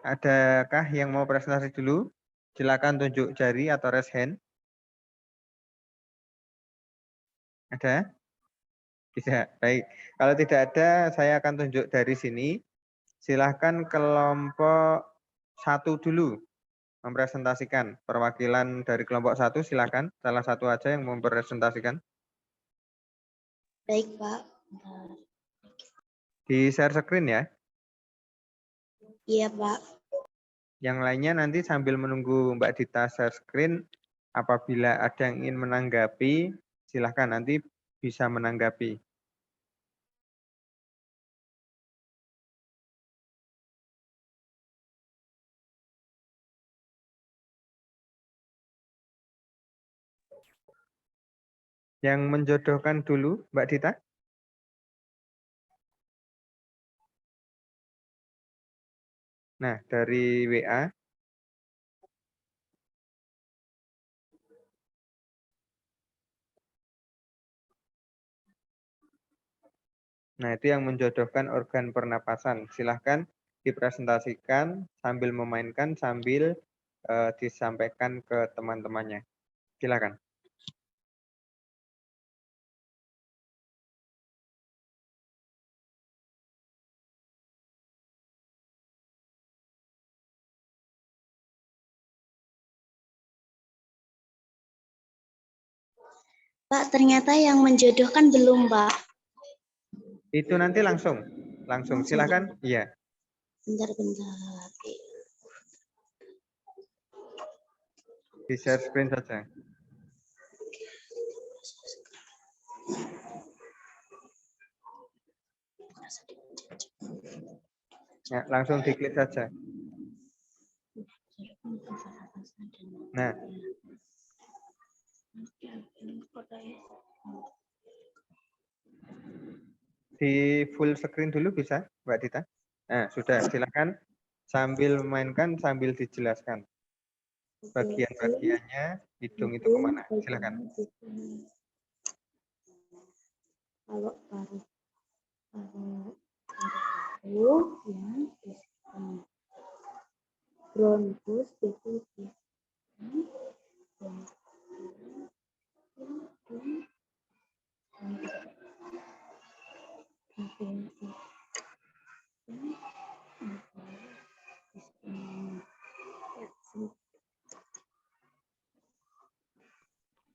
Adakah yang mau presentasi dulu? Silakan tunjuk jari atau raise hand. Ada? Tidak. Baik. Kalau tidak ada, saya akan tunjuk dari sini. Silahkan kelompok 1 dulu mempresentasikan. Perwakilan dari kelompok 1 silahkan. Salah satu aja yang mempresentasikan. Baik, Pak. Di share screen ya. Iya, Pak. Yang lainnya nanti sambil menunggu Mbak Dita share screen, apabila ada yang ingin menanggapi, silahkan nanti bisa menanggapi. Yang menjodohkan dulu, Mbak Dita. Nah, dari WA. Nah, itu yang menjodohkan organ pernapasan. Silahkan dipresentasikan sambil memainkan, sambil disampaikan ke teman-temannya. Silakan. Pak, ternyata yang menjodohkan belum, Pak. Itu nanti langsung silakan. Iya. Bentar. Di share screen saja. Ya, langsung diklik saja. Nah, di full screen dulu bisa, Mbak Dita? Nah, sudah. Silakan sambil memainkan, sambil dijelaskan. Bagian-bagiannya, hidung itu kemana? Silakan. Kalau paru yang bronkus itu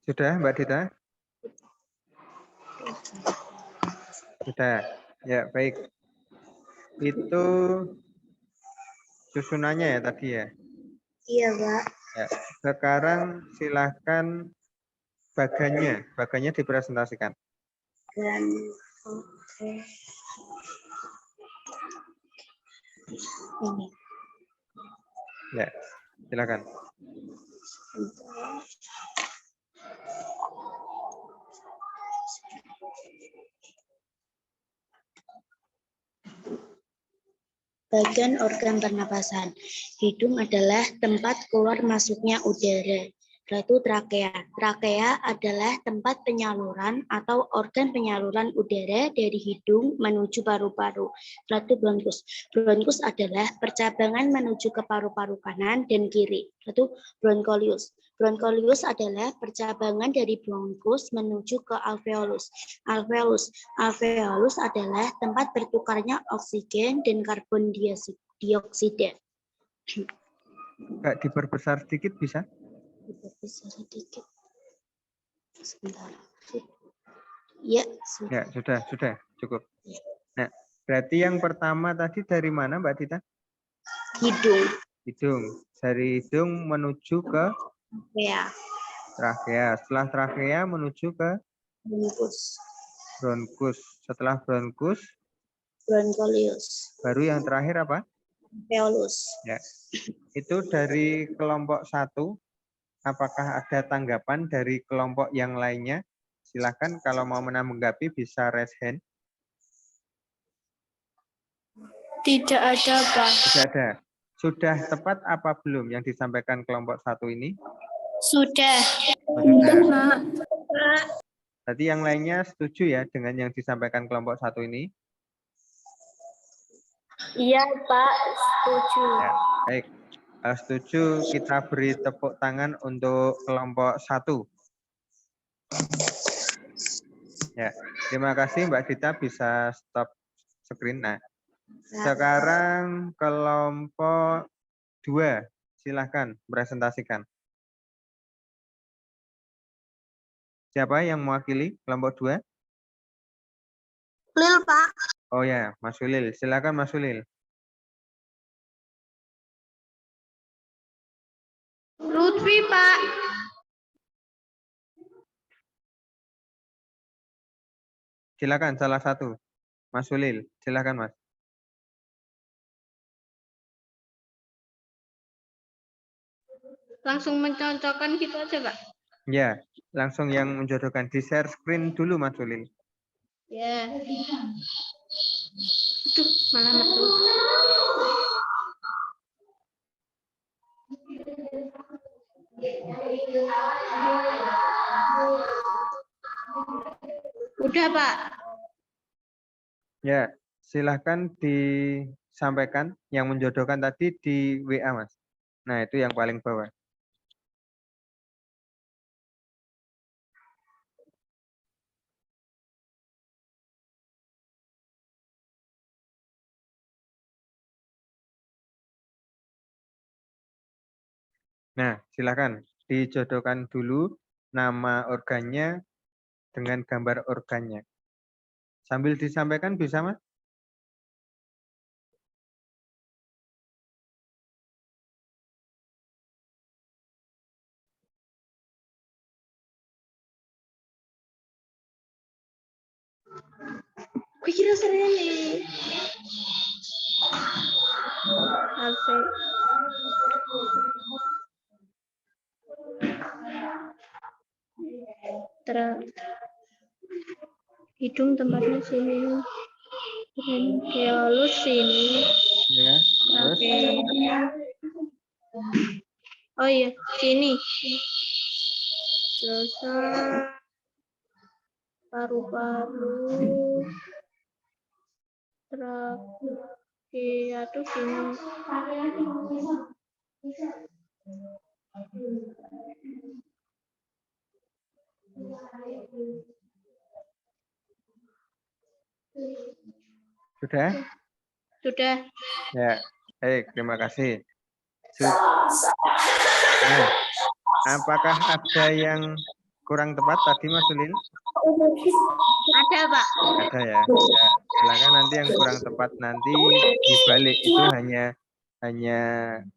Sudah, Mbak Dita? Sudah. Ya, baik. Itu susunannya ya tadi ya? Iya, Pak. Ya. Sekarang silahkan bagannya dipresentasikan. Dan oke. Ini. Ya, silakan. Bagian organ pernapasan. Hidung adalah tempat keluar masuknya udara, yaitu trakea. Trakea adalah tempat penyaluran atau organ penyaluran udara dari hidung menuju paru-paru, yaitu bronkus. Bronkus adalah percabangan menuju ke paru-paru kanan dan kiri, yaitu broncholius. Broncholius adalah percabangan dari bronkus menuju ke alveolus. Alveolus adalah tempat bertukarnya oksigen dan karbon dioksida. Kak, diperbesar sedikit bisa? Diperbesar sedikit. Sebentar. Ya, Ya, sudah, cukup. Nah, berarti yang pertama tadi dari mana, Mbak Dita? hidung. Hidung. Dari hidung menuju ke Ya, trakea. Setelah trakea menuju ke bronkus. bronkus. Setelah bronkus, Broncholius. baru yang terakhir apa? Alveolus. Ya. Itu dari kelompok 1. Apakah ada tanggapan dari kelompok yang lainnya? Silahkan kalau mau menanggapi bisa raise hand. Tidak ada, Pak. Tidak ada. Sudah tepat apa belum yang disampaikan kelompok 1 ini? Sudah. Oh, sudah. Pak. Tadi yang lainnya setuju ya dengan yang disampaikan kelompok 1 ini? Iya, Pak. Setuju. Ya, baik. Setuju, kita beri tepuk tangan untuk kelompok 1. Ya, terima kasih Mbak Dita, bisa stop screen. Nah, sekarang kelompok 2, silahkan presentasikan. Siapa yang mewakili kelompok 2? Lil, Pak. Oh ya, Mas Ulil. Silakan Mas Ulil. Lutfi, Pak. Silakan salah satu. Mas Ulil, silakan Mas. Langsung mencocokkan gitu aja, Pak. Ya, langsung yang menjodohkan. Di share screen dulu Mas Ulil. Ya. Aduh, malah metu. Udah, Pak. Ya, silahkan disampaikan yang menjodohkan tadi di WA Mas. Nah, itu yang paling bawah. Nah, silakan dijodohkan dulu nama organnya dengan gambar organnya. Sambil disampaikan bisa, Mas? Gue kira Serene. Asik. Hidung tempatnya sini. Bronkiolus sini. Ya, terus? Oke. Oh iya, sini. Terus paru-paru. Trakea tuh sini. Sudah? Sudah. Ya, baik, terima kasih. Nah, apakah ada yang kurang tepat tadi Mas Ulil? Ada, Pak. Ada ya. Ya, silakan nanti yang kurang tepat nanti dibalik, itu hanya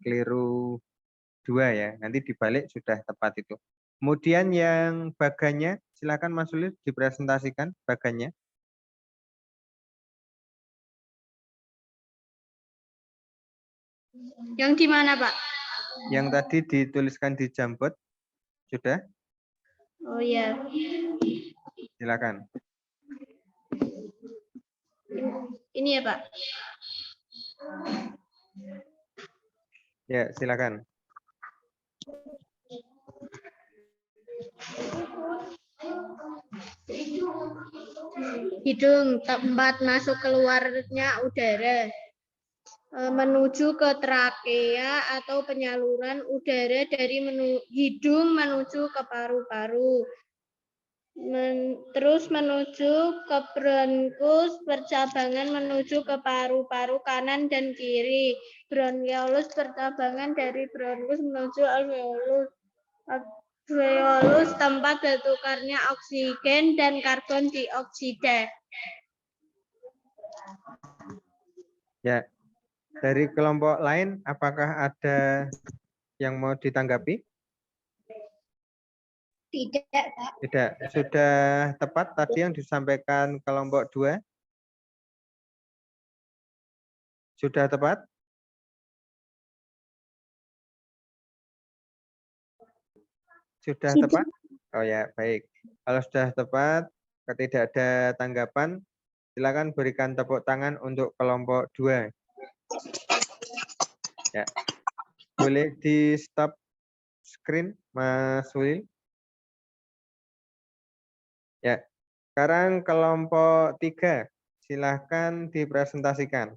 keliru 2 ya. Nanti dibalik sudah tepat itu. Kemudian yang bagannya, silakan Mas Ulil dipresentasikan bagannya. Yang di mana, Pak? Yang tadi dituliskan di Jamboard, sudah? Oh iya. Silakan. Ini ya, Pak. Ya, silakan. Hidung, tempat masuk keluarnya udara. Menuju ke trakea atau penyaluran udara dari hidung menuju ke paru-paru. Terus menuju ke bronkus, percabangan menuju ke paru-paru kanan dan kiri. Bronkiolus percabangan dari bronkus menuju alveolus. Alveolus tempat bertukarnya oksigen dan karbon dioksida. Ya. Dari kelompok lain, apakah ada yang mau ditanggapi? Tidak, Pak. Tidak. Sudah tepat tadi yang disampaikan kelompok 2? Sudah tepat? Sudah tepat? Oh ya, baik. Kalau sudah tepat, tidak ada tanggapan, silakan berikan tepuk tangan untuk kelompok 2. Ya. Boleh di stop screen, Mas Wil? Ya. Sekarang kelompok 3, silahkan dipresentasikan.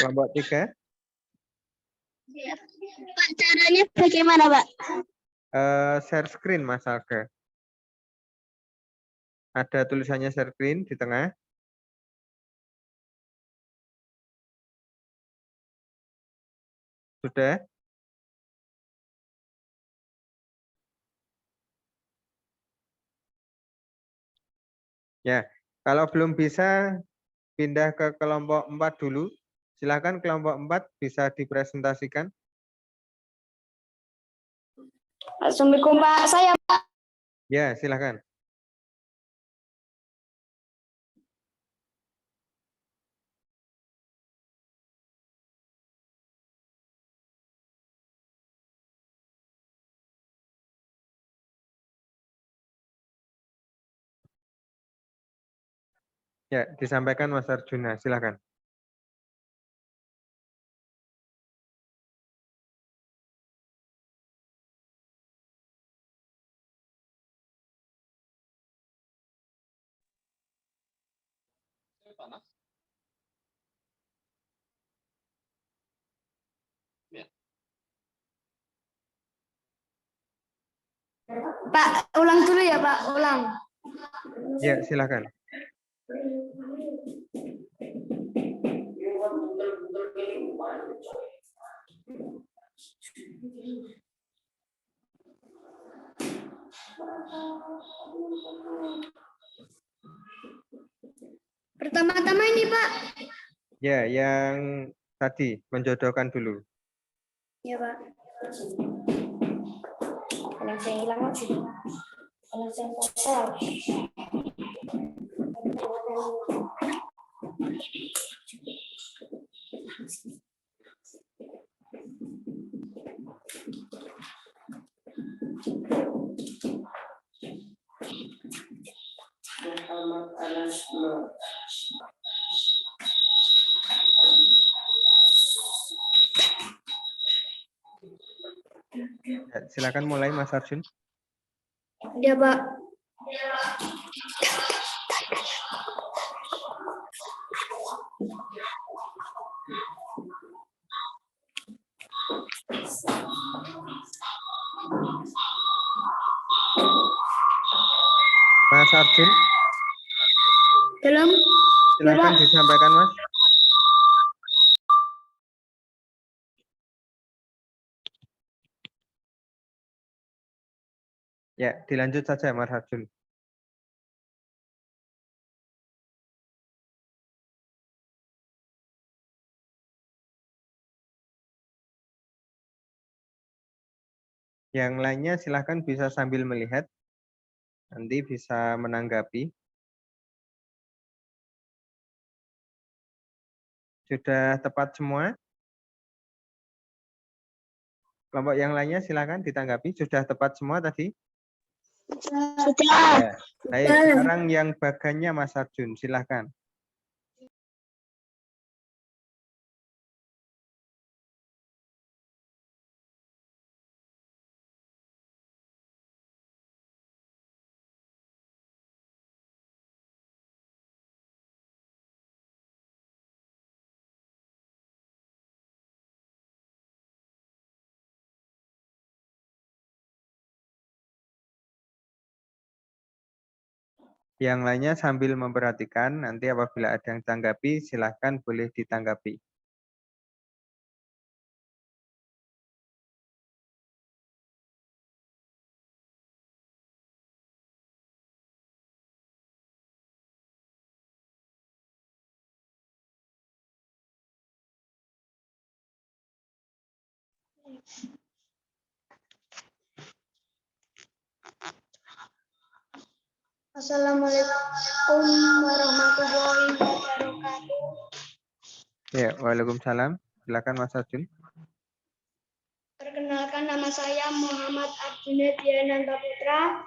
Kelompok 3. Pak, caranya bagaimana, Pak? Share screen, Mas Alga. Ada tulisannya share screen di tengah. Sudah? Ya, kalau belum bisa, pindah ke kelompok 4 dulu. Silakan kelompok 4 bisa dipresentasikan. Assalamualaikum Pak, saya Pak. Ya, silakan. Ya, disampaikan Mas Arjuna, silakan. Panas. Ya. Pak, ulang dulu ya Pak, ulang. Ya, silakan. Pertama-tama ini Pak. Ya, yang tadi menjodohkan dulu. Ya Pak. Kalau saya hilang lagi. Kalau saya kosong. Ya, silakan mulai Mas Arjun. Ya Pak. Mas Arjun, Dalam. silakan disampaikan Mas. Ya, dilanjut saja Mas Arjun. Yang lainnya silahkan bisa sambil melihat. Nanti bisa menanggapi. Sudah tepat semua? Kelompok yang lainnya silahkan ditanggapi. Sudah tepat semua tadi? Sudah. Ya. Baik, sekarang yang bagannya Mas Arjun, silahkan. Yang lainnya sambil memperhatikan, nanti apabila ada yang tanggapi, silahkan boleh ditanggapi. Assalamualaikum warahmatullahi wabarakatuh. Ya, waalaikumsalam. Silakan Mas Arjun. Perkenalkan nama Nama saya Muhammad Arjuna Diananta Putra.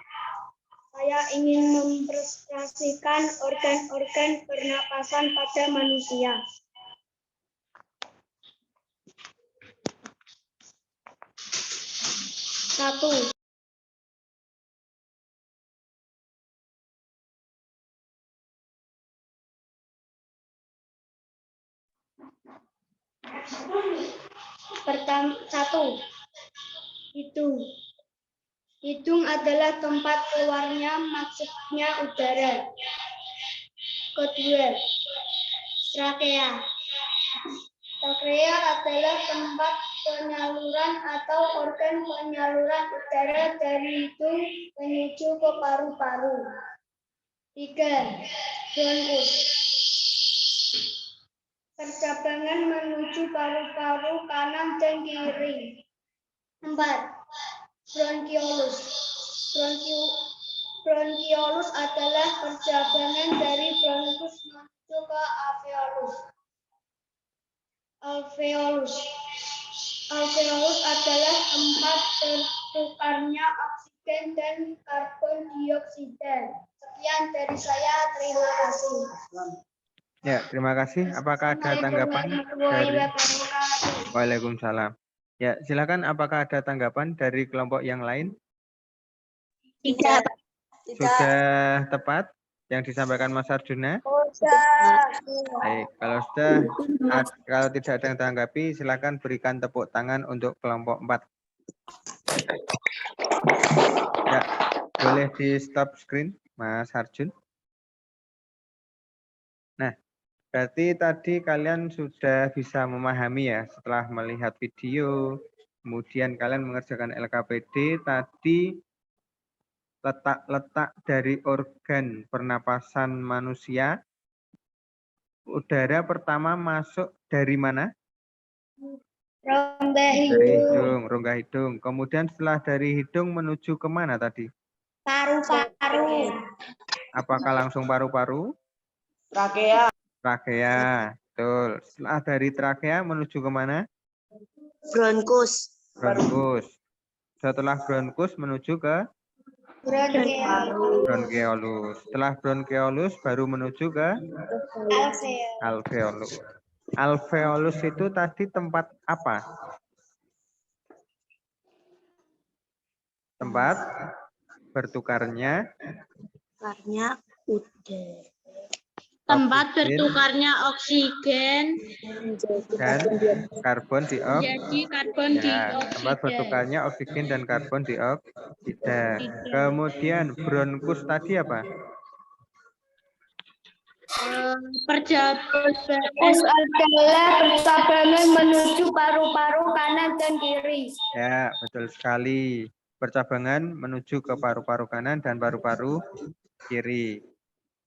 Saya ingin mempresentasikan organ-organ pernapasan pada manusia. Satu. Satu. Hidung. Hidung adalah tempat keluarnya masuknya udara. Kedua, trakea. Trakea adalah tempat penyaluran atau organ penyaluran udara dari hidung menuju ke paru-paru. Tiga, bronkus. Percabangan menuju paru-paru kanan dan kiri. 4. Bronkiolus. Bronkiolus adalah percabangan dari bronkus menuju ke alveolus. Alveolus adalah tempat tertukarnya oksigen dan karbon dioksida. Sekian dari saya, terima kasih. Ya, terima kasih. Apakah ada tanggapan dari Waalaikumsalam. Ya, silakan. Apakah ada tanggapan dari kelompok yang lain? Tidak. Sudah tepat yang disampaikan Mas Arjuna? Baik, kalau tidak ada yang tanggapi, silakan berikan tepuk tangan untuk kelompok 4. Ya, boleh di stop screen, Mas Arjun. Nah, berarti tadi kalian sudah bisa memahami ya, setelah melihat video, kemudian kalian mengerjakan LKPD, tadi letak-letak dari organ pernapasan manusia, udara pertama masuk dari mana? Rongga Dari hidung. hidung, rongga hidung. Kemudian setelah dari hidung menuju kemana tadi? Paru-paru. Apakah langsung paru-paru? Trakea. Trakea, betul. Setelah dari trakea menuju kemana? Bronkus. Bronkus. Setelah bronkus menuju ke bronkeolus. Setelah bronkeolus baru menuju ke alveolus. Alveolus itu tadi tempat apa? Tempat bertukarnya udara. Tempat bertukarnya oksigen dan karbon dioksida. jadi karbon dioksida. Tempat bertukarnya oksigen dan karbon dioksida. Kemudian bronkus tadi apa? Adalah percabangan menuju paru-paru kanan dan kiri. Ya, betul sekali. Percabangan menuju ke paru-paru kanan dan paru-paru kiri.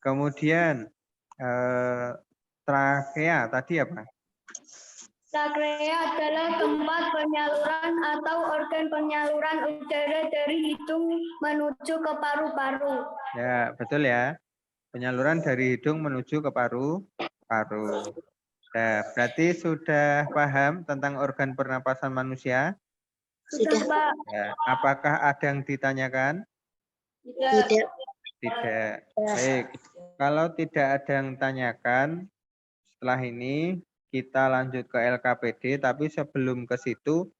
Kemudian trakea tadi apa? Trakea adalah tempat penyaluran atau organ penyaluran udara dari hidung menuju ke paru-paru. Ya, betul ya. Penyaluran dari hidung menuju ke paru-paru. Nah, berarti sudah paham tentang organ pernapasan manusia? Sudah, Pak. Ya, apakah ada yang ditanyakan? Tidak. Tidak. Baik. Kalau tidak ada yang tanyakan, setelah ini kita lanjut ke LKPD. Tapi sebelum ke situ,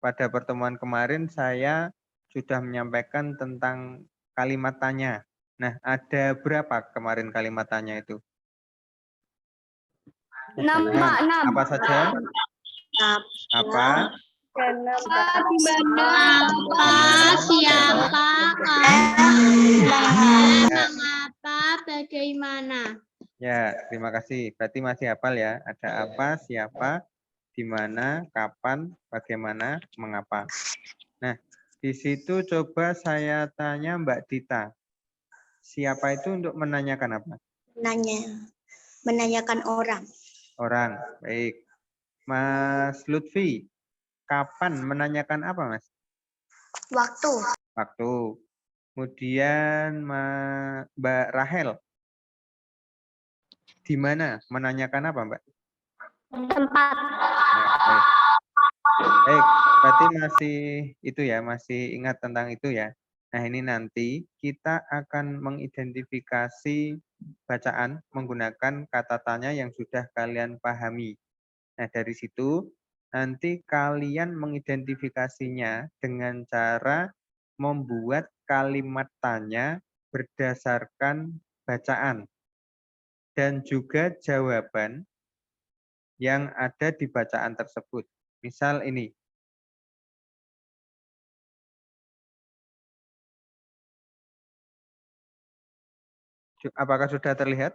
pada pertemuan kemarin saya sudah menyampaikan tentang kalimat tanya. Nah, ada berapa kemarin kalimat tanya itu? 6, Pak. 6. Apa saja? Apa? Di mana, apa, siapa, mengapa, bagaimana. Ya, terima kasih. Berarti masih hafal ya. Ada apa, siapa, di mana, kapan, bagaimana, mengapa. Nah, di situ coba saya tanya Mbak Dita. Siapa itu untuk menanyakan apa? Menanyakan orang. Orang, baik. Mas Lutfi, kapan menanyakan apa, Mas? Waktu. Waktu. Kemudian Mbak Rahel, di mana menanyakan apa, Mbak? Tempat. Ya, baik. Baik, berarti masih itu ya, masih ingat tentang itu ya. Nah, ini nanti kita akan mengidentifikasi bacaan menggunakan kata tanya yang sudah kalian pahami. Nah, dari situ nanti kalian mengidentifikasinya dengan cara membuat kalimat tanya berdasarkan bacaan dan juga jawaban yang ada di bacaan tersebut. Misal ini, apakah sudah terlihat?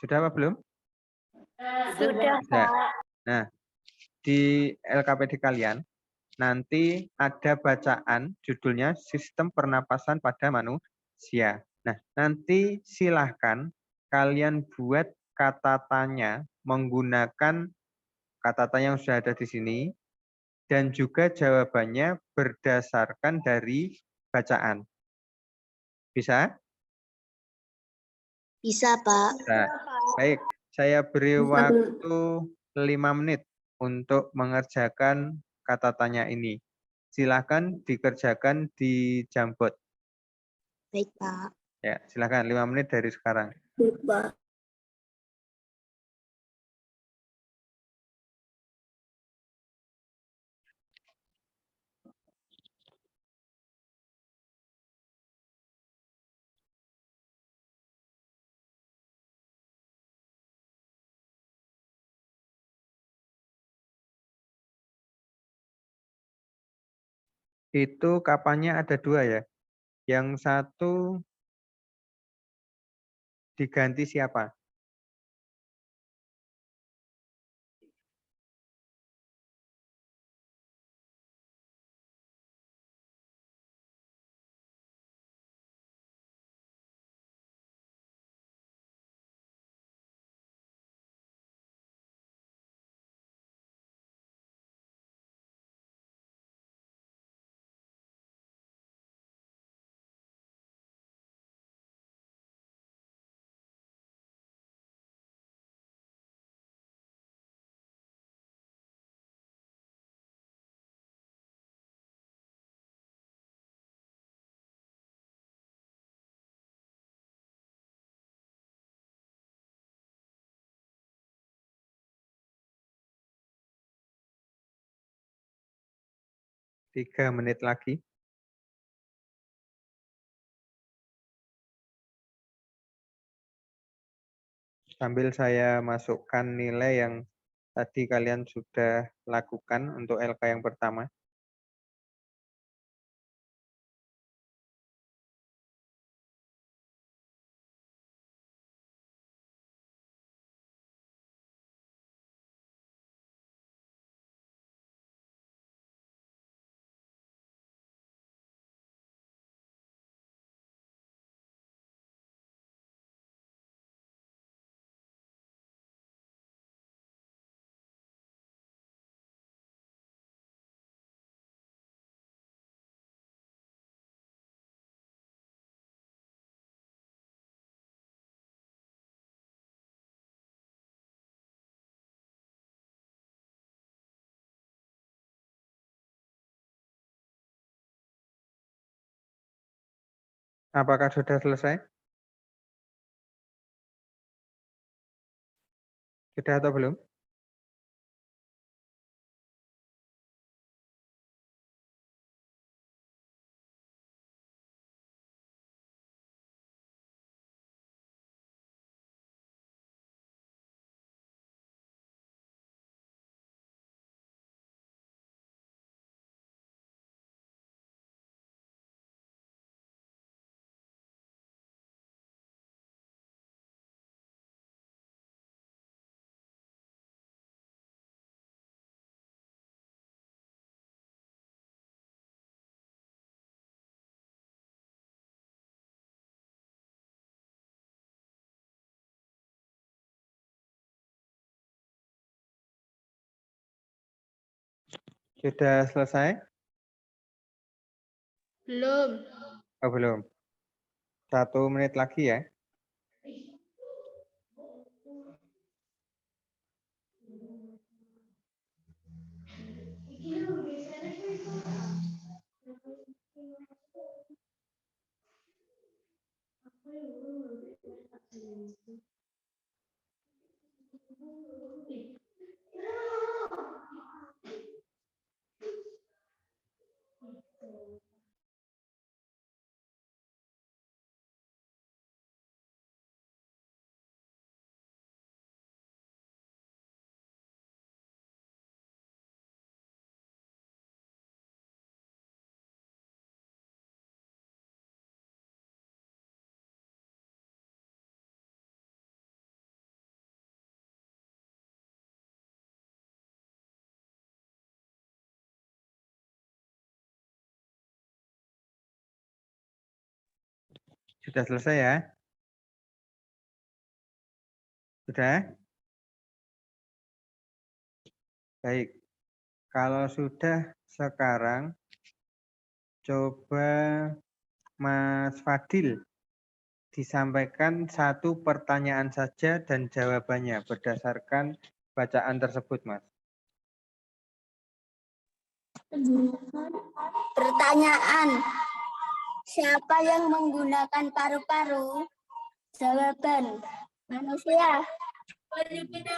Sudah apa belum? Sudah, Sudah. Nah, di LKPD kalian nanti ada bacaan judulnya Sistem Pernapasan pada Manusia. Nah, nanti silahkan kalian buat kata tanya menggunakan kata tanya yang sudah ada di sini dan juga jawabannya berdasarkan dari bacaan. Bisa? bisa, Pak. Nah, baik, saya beri waktu 5 menit untuk mengerjakan kata tanya ini. Silakan dikerjakan di Jambot. Baik, Pak. Ya, silakan 5 menit dari sekarang. Baik, Pak. Itu kapannya ada 2 ya. Yang satu diganti siapa? Tiga menit lagi. Sambil saya masukkan nilai yang tadi kalian sudah lakukan untuk LK yang pertama. Apakah sudah selesai? Sudah atau belum? Sudah selesai? Belum. Oh, belum. 1 menit lagi ya. Sudah selesai ya? Sudah? Baik. Kalau sudah, sekarang coba Mas Fadil disampaikan satu pertanyaan saja dan jawabannya berdasarkan bacaan tersebut, Mas. Pertanyaan, siapa yang menggunakan paru-paru? Jawaban, manusia.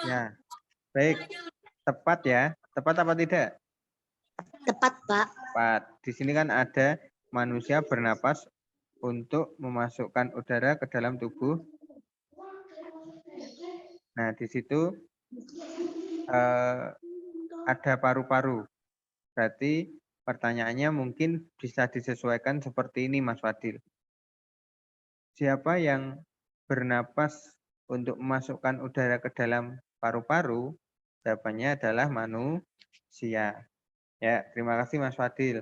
Ya, baik. Tepat ya. Tepat apa tidak? Tepat, Pak. Tepat. Di sini kan ada manusia bernapas untuk memasukkan udara ke dalam tubuh. Nah, di situ ada paru-paru. Berarti pertanyaannya mungkin bisa disesuaikan seperti ini, Mas Fadil. Siapa yang bernapas untuk memasukkan udara ke dalam paru-paru? Jawabannya adalah manusia. Ya, terima kasih Mas Fadil.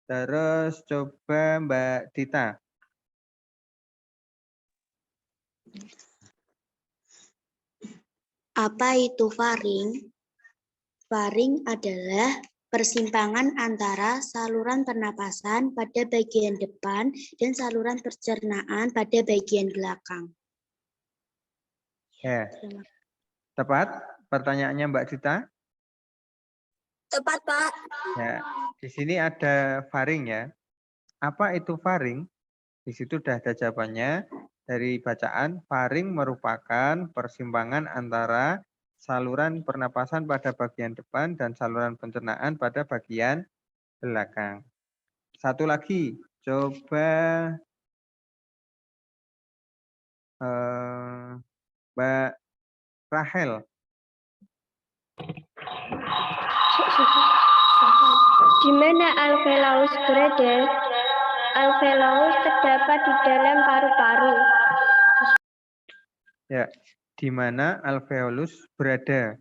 Terus coba Mbak Dita. Apa itu faring? Faring adalah persimpangan antara saluran pernapasan pada bagian depan dan saluran pencernaan pada bagian belakang. Ya, tepat pertanyaannya Mbak Dita? Tepat, Pak. Ya, di sini ada faring ya. Apa itu faring? Di situ sudah ada jawabannya dari bacaan. Faring merupakan persimpangan antara saluran pernapasan pada bagian depan dan saluran pencernaan pada bagian belakang. Satu lagi, coba Mbak Rahel. Di mana alveolus berada? Alveolus terdapat di dalam paru-paru. Ya, di mana alveolus berada?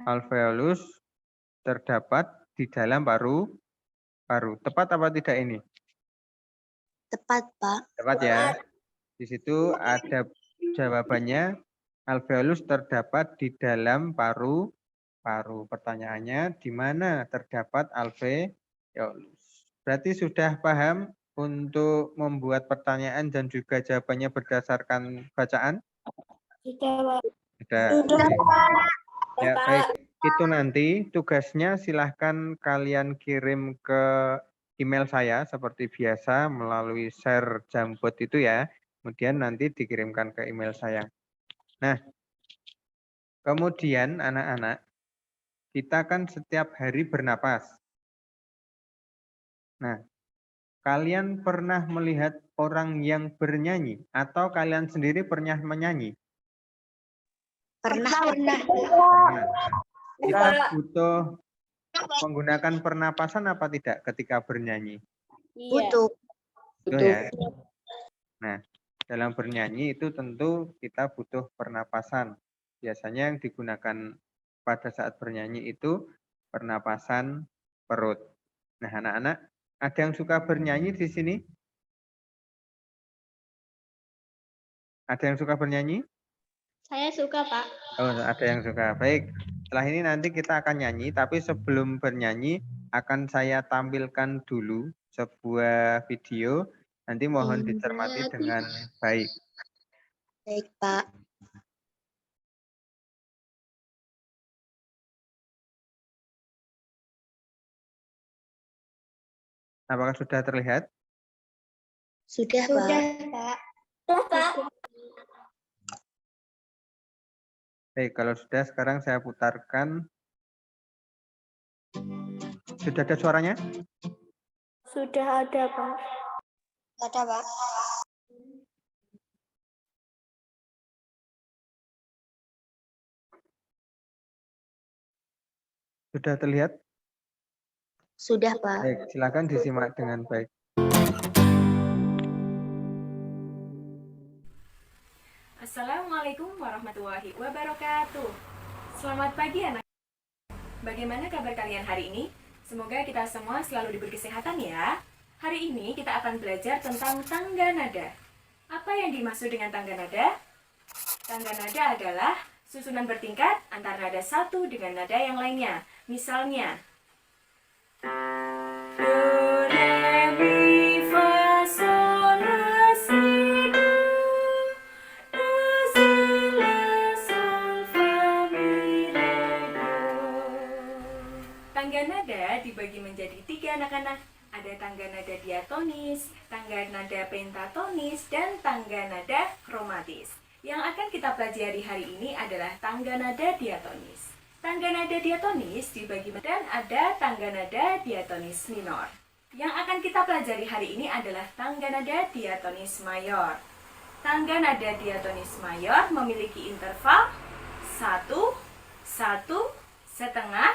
Alveolus terdapat di dalam paru-paru. Tepat apa tidak ini? Tepat, Pak. Tepat ya. Di situ ada jawabannya. Alveolus terdapat di dalam paru-paru. Pertanyaannya, di mana terdapat alveolus? Berarti sudah paham untuk membuat pertanyaan dan juga jawabannya berdasarkan bacaan? Sudah, Pak. Sudah. Ya, baik. Itu nanti tugasnya silahkan kalian kirim ke email saya seperti biasa melalui share Jamboard itu ya. Kemudian nanti dikirimkan ke email saya. Nah, kemudian anak-anak, kita kan setiap hari bernapas. Nah, kalian pernah melihat orang yang bernyanyi atau kalian sendiri pernah menyanyi? Pernah. Pernah. Kita butuh menggunakan pernapasan apa tidak ketika bernyanyi? Butuh. Betul ya. Nah, dalam bernyanyi itu tentu kita butuh pernapasan. Biasanya yang digunakan pada saat bernyanyi itu pernapasan perut. Nah, anak-anak, ada yang suka bernyanyi di sini? Ada yang suka bernyanyi? Saya suka, Pak. Oh, ada yang suka. Baik. Setelah ini nanti kita akan nyanyi, tapi sebelum bernyanyi akan saya tampilkan dulu sebuah video. Nanti mohon dicermati dengan baik. Baik, Pak. Apakah sudah terlihat? Sudah, Pak. Sudah, Pak. Baik, kalau sudah sekarang saya putarkan. Sudah ada suaranya? Sudah ada, Pak. Ada, Pak. Sudah terlihat? Sudah, Pak. Baik, silakan disimak dengan baik. Assalamualaikum warahmatullahi wabarakatuh. Selamat pagi anak. Bagaimana kabar kalian hari ini? Semoga kita semua selalu diberi kesehatan ya. Hari ini kita akan belajar tentang tangga nada. Apa yang dimaksud dengan tangga nada? Tangga nada adalah susunan bertingkat antara nada satu dengan nada yang lainnya. Misalnya, do, re, mi, fa, sol, la, si, do, si, la, sol, fa, mi, re, do. Tangga nada dibagi menjadi 3 anak-anak. Ada tangga nada diatonis, tangga nada pentatonis, dan tangga nada kromatis. Yang akan kita pelajari hari ini adalah tangga nada diatonis. Tangga nada diatonis dibagi dan ada tangga nada diatonis minor. Yang akan kita pelajari hari ini adalah tangga nada diatonis mayor. Tangga nada diatonis mayor memiliki interval 1, 1, setengah,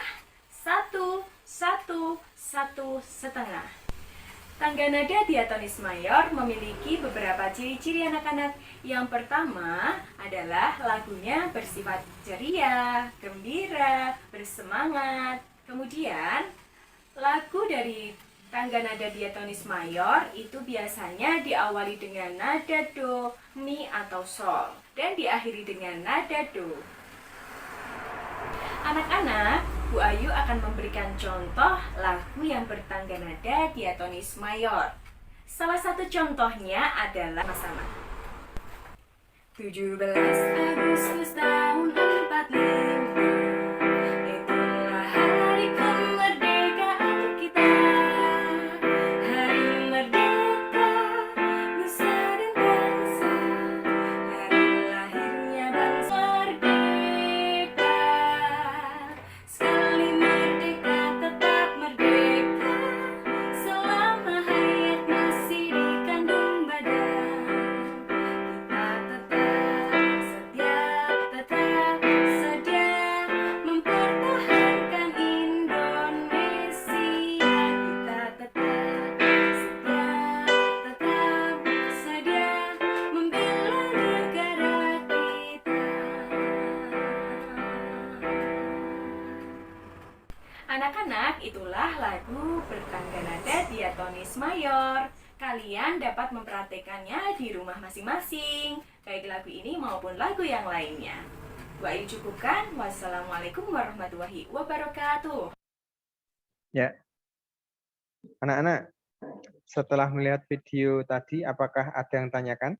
1, 1, 1 setengah. Tangga nada diatonis mayor memiliki beberapa ciri-ciri anak-anak. Yang pertama adalah lagunya bersifat ceria, gembira, bersemangat. Kemudian, lagu dari tangga nada diatonis mayor itu biasanya diawali dengan nada do, mi, atau sol, dan diakhiri dengan nada do. Anak-anak, Bu Ayu akan memberikan contoh lagu yang bertangga nada diatonis mayor. Salah satu contohnya adalah sama-sama. 17 Agustus tahun 45, itulah hari kemerdekaan kita. Hari merdeka, nusa dan bangsa, hari lahirnya bangsa merdeka. Sekali merdeka tetap merdeka, selama hayat masih dikandung badan. Kita tetap sedia mempertahankan Indonesia. Kita tetap sedia membela negara kita. Anak-anak, itulah lagu bertangga nada diatonis mayor. Kalian dapat mempraktekannya di rumah masing-masing, baik lagu ini maupun lagu yang lainnya. Bu Ayu cukupkan. Wassalamualaikum warahmatullahi wabarakatuh. Ya, anak-anak, setelah melihat video tadi, apakah ada yang tanyakan?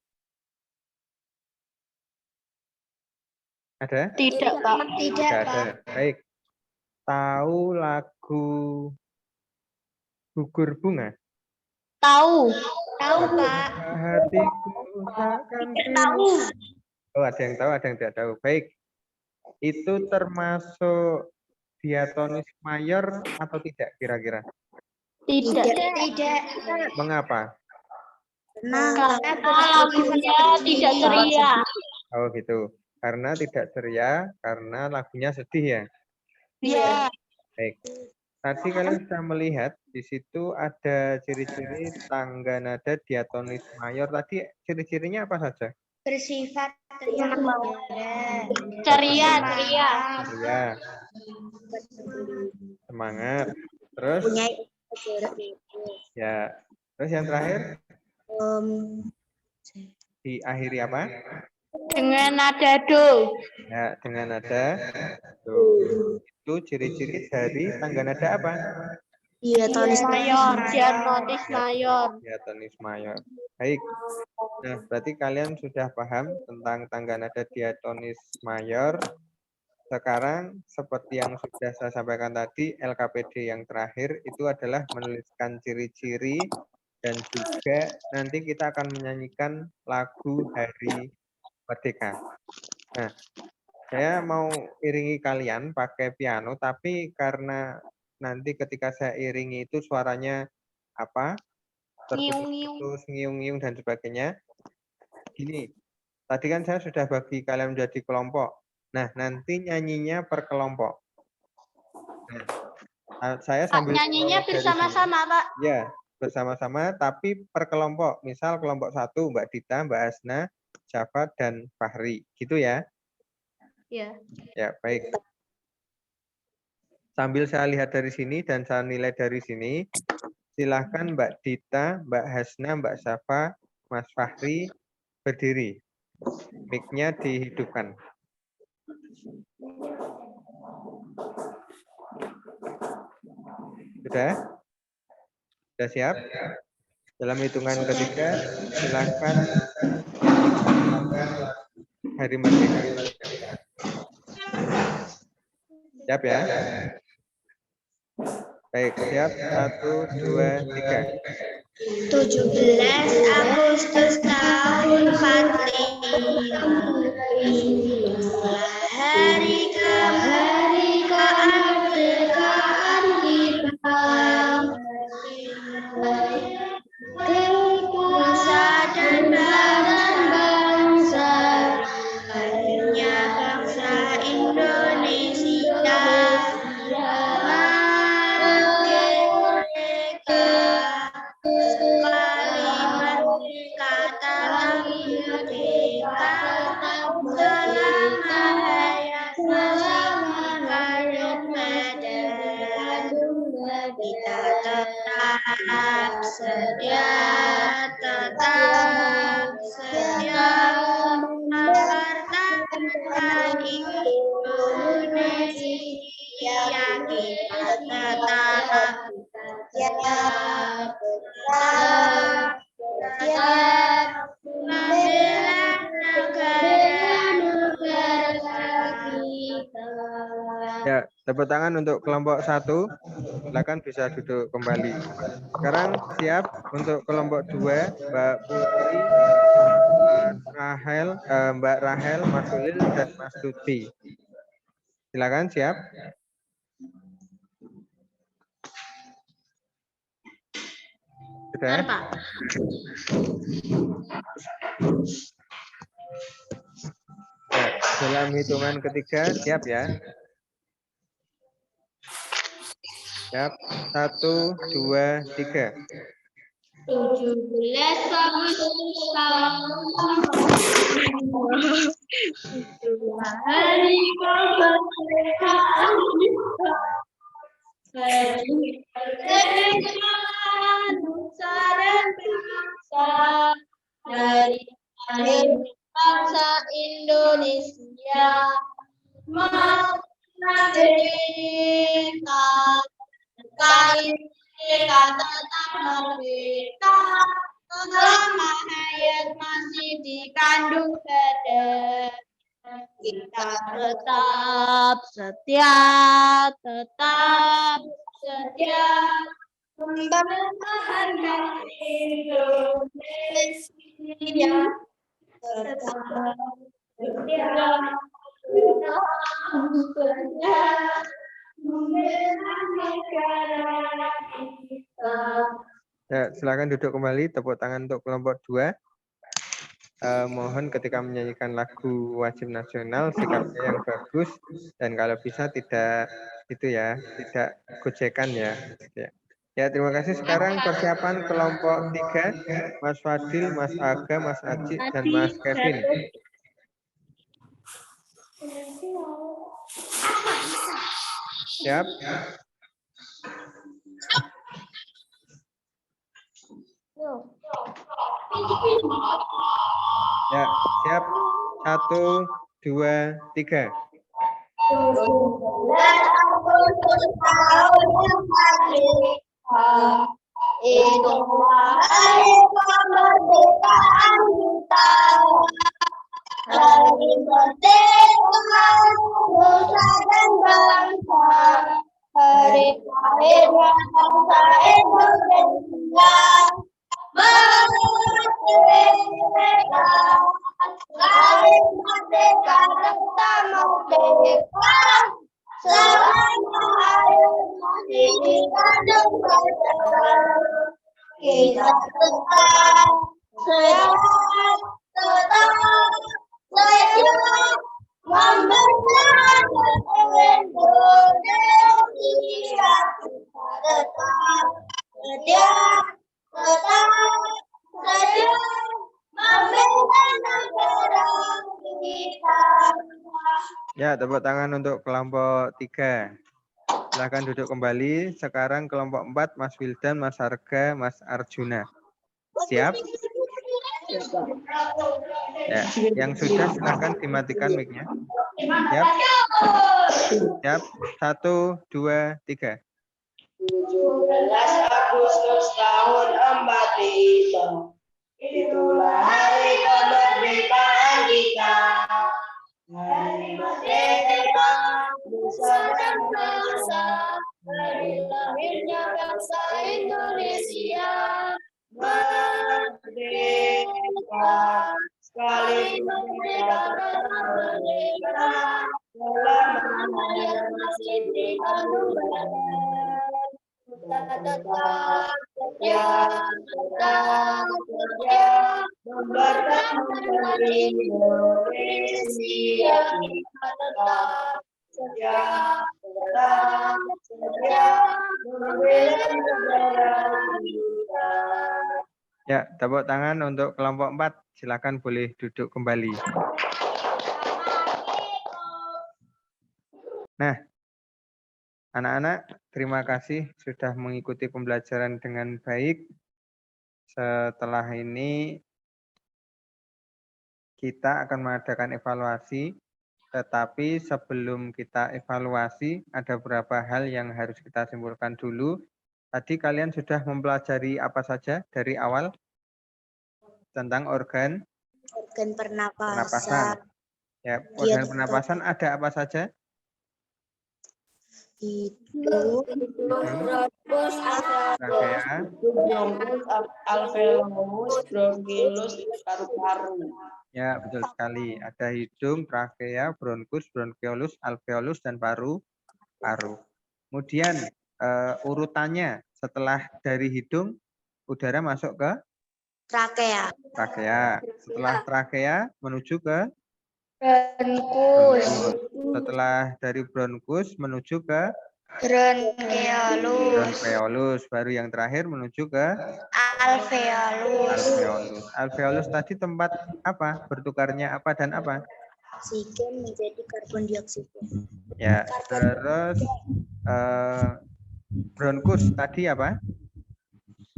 Ada? Tidak, Pak. Tidak ada. Baik. Tahu lagu Gugur Bunga? Tahu. Tahu, Pak. Hatiku takkan Tahu. Oh, ada yang tahu, ada yang tidak tahu. Baik. Itu termasuk diatonis mayor atau tidak kira-kira? Tidak. Tidak. Mengapa? Karena lagunya tidak ceria. Oh gitu. Karena tidak ceria, karena lagunya sedih ya. Iya. Baik. Tadi kalian sudah melihat di situ ada ciri-ciri tangga nada diatonis mayor. Tadi ciri-cirinya apa saja? Bersifat ceria. Ceria. Ya. Semangat. Terus Punya ya. Terus yang terakhir diakhiri apa? Dengan nada do. Ya, dengan nada do. Itu ciri-ciri dari tangga nada apa? diatonis Mayor. Diatonis mayor. Diatonis mayor. Baik. Nah, berarti kalian sudah paham tentang tangga nada diatonis mayor. Sekarang, seperti yang sudah saya sampaikan tadi, LKPD yang terakhir itu adalah menuliskan ciri-ciri dan juga nanti kita akan menyanyikan lagu Hari Merdeka. Nah, saya mau iringi kalian pakai piano, tapi karena nanti ketika saya iringi itu suaranya apa? Terputus, ngiung-ngiung dan sebagainya. Gini, tadi kan saya sudah bagi kalian menjadi kelompok. Nah, nanti nyanyinya per kelompok. Nah, saya sambil Nyanyinya bersama-sama, Pak. ya, bersama-sama, tapi per kelompok. Misal kelompok 1, Mbak Dita, Mbak Hasna, Jafar, dan Fahri. Gitu ya? Iya. Ya, baik. Sambil saya lihat dari sini dan saya nilai dari sini, silahkan Mbak Dita, Mbak Hasna, Mbak Safa, Mas Fahri, berdiri. Mic-nya dihidupkan. Sudah? Sudah siap? Dalam hitungan ketiga, silakan Hari Merdeka. Siap ya? Baik, siap. 1, 2, 3. 17 Agustus tahun 45. Hari kemerdekaan kita. Bangsa dan bangsa, akhirnya bangsa Indonesia merdeka. Sekali merdeka tak merdeka, selama hayat masih karet badan, kita tetap setia mempertahankan Indonesia. Kita tetap membela negara kita. Ya, tepuk tangan untuk kelompok 1. Silakan bisa duduk kembali. Sekarang siap untuk kelompok 2, Mbak Putri, Mbak Rahel, Mas Ulil, dan Mas Lutfi. Silakan siap. Sudah? Ya, dalam hitungan ketiga, siap ya? Siap. 1, 2, 3. 17 Agustus tahun hari kemerdekaan kita. Hari kemerdekaan nusa dan bangsa, dari lahir bangsa Indonesia merdeka. Kita tetap merdeka, selama hayat masih dikandung badan. Kita tetap setia mempertahankan Indonesia. Tetap setia membela negara kita. Ya, silakan duduk kembali. Tepuk tangan untuk kelompok 2. Mohon ketika menyanyikan lagu wajib nasional sikapnya yang bagus, dan kalau bisa tidak tidak gojekan ya. Ya, terima kasih. Sekarang persiapan kelompok 3, Mas Fadil, Mas Aga, Mas Aji, dan Mas Kevin. Siap? Ya, siap. 1, 2, 3. Itulah hari kemerdekaan kita. Hari merdeka nusa dan bangsa, hari lahirnya bangsa Indonesia merdeka. Hari merdeka tetap merdeka, selama hayat masih dikandung badan. Kita tetap sehat, tetap mempertahankan Indonesia. Tetap setia membela negara kita. Ya, tepuk tangan untuk kelompok 3. Silahkan duduk kembali. Sekarang kelompok 4, Mas Wildan, Mas Harga, Mas Arjuna. Siap? Ya, yang sudah silakan dimatikan mic-nya. Siap? Siap? 1, 2, 3. 17 Agustus tahun 45. Itulah hari kemerdekaan kita. Hari merdeka, nusa dan bangsa. Hari lahirnya bangsa Indonesia. Merdeka, sekali merdeka karena merdeka. Selamanya masih di kandung badan. Tetap setia, mempertahankan Indonesia. Tetap setia, membela negara kita. Ya, tepuk tangan untuk kelompok 4. Silakan boleh duduk kembali. Nah, anak-anak, terima kasih sudah mengikuti pembelajaran dengan baik. Setelah ini kita akan mengadakan evaluasi, tetapi sebelum kita evaluasi ada beberapa hal yang harus kita simpulkan dulu. Tadi kalian sudah mempelajari apa saja dari awal tentang organ pernapasan, Ya, organ pernapasan ada apa saja? hidung, Bronkus, Trachea, alveolus, bronchilus, paru-paru. ya betul sekali. Ada hidung, trachea, bronkus, bronchiolus, alveolus, dan paru-paru. Kemudian urutannya setelah dari hidung, udara masuk ke trakea, Setelah trachea menuju ke bronkus, Setelah dari bronkus menuju ke bronkeolus, baru yang terakhir menuju ke alveolus, alveolus tadi tempat apa? Bertukarnya apa dan apa? oksigen menjadi karbon dioksida. Ya, terus bronkus tadi apa?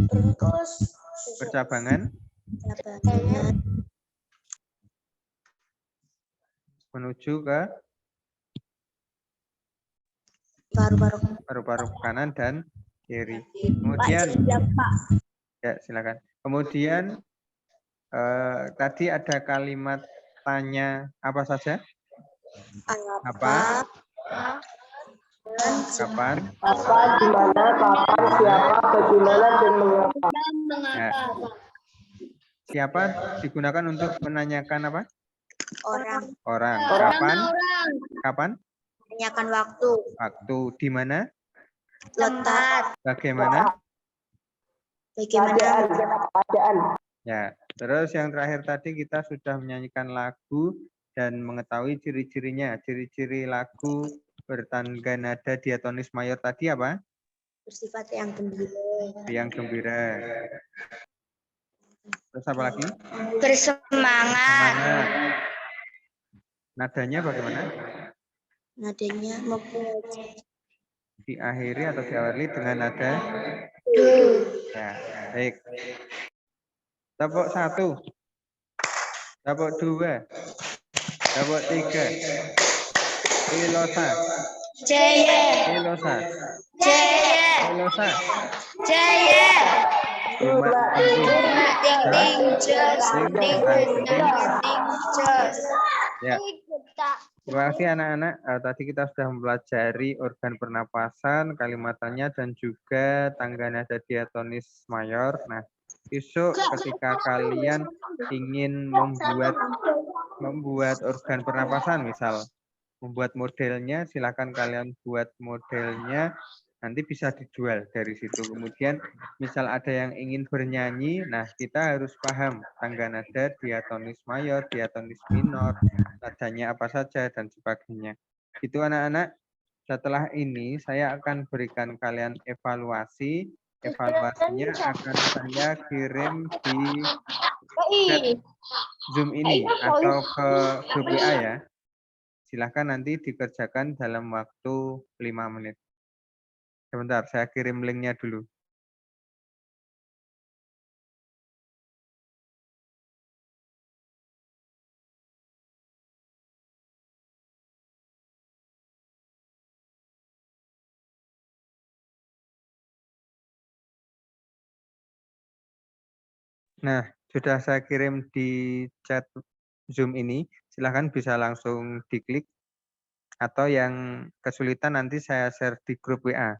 Bronkus Bercabangan menuju ke paru-paru kanan dan kiri. Kemudian ya silakan. Kemudian tadi ada kalimat tanya apa saja? Apa? Kapan? Apa, di mana, kapan, siapa, bagaimana, dan mengapa. Ya. Siapa digunakan untuk menanyakan apa? Orang. Kapan? Menanyakan waktu, Di mana? letak, Bagaimana? Keadaan. Ya. Terus yang terakhir tadi kita sudah menyanyikan lagu dan mengetahui ciri-cirinya. Ciri-ciri lagu bertangga nada diatonis mayor tadi apa? bersifat yang gembira, Terus apa lagi? bersemangat, Nadanya bagaimana? nadanya Diakhiri atau diawali dengan nada? Ya, baik. Tepuk 1. Tepuk 2. Tepuk 3. Ilosa. Jaya, Ilosa. Jaya, Ilosa. Jaya. Ya. Terima kasih anak-anak. Tadi kita sudah mempelajari organ pernapasan, kalimatannya, dan juga tangga nada diatonis mayor. Nah, besok ketika kalian ingin membuat organ pernapasan, misal membuat modelnya, silakan kalian buat modelnya. Nanti bisa dijual dari situ. Kemudian misal ada yang ingin bernyanyi, nah kita harus paham tangga nada diatonis mayor, diatonis minor, nadanya apa saja, dan sebagainya. Itu anak-anak. Setelah ini saya akan berikan kalian evaluasi. Evaluasinya akan saya kirim di chat Zoom ini atau ke grup WA ya. Silahkan nanti dikerjakan dalam waktu 5 menit. Sebentar, saya kirim linknya dulu. Nah, sudah saya kirim di chat Zoom ini. Silahkan bisa langsung diklik. Atau yang kesulitan nanti saya share di grup WA.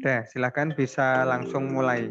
Oke, silakan bisa langsung mulai.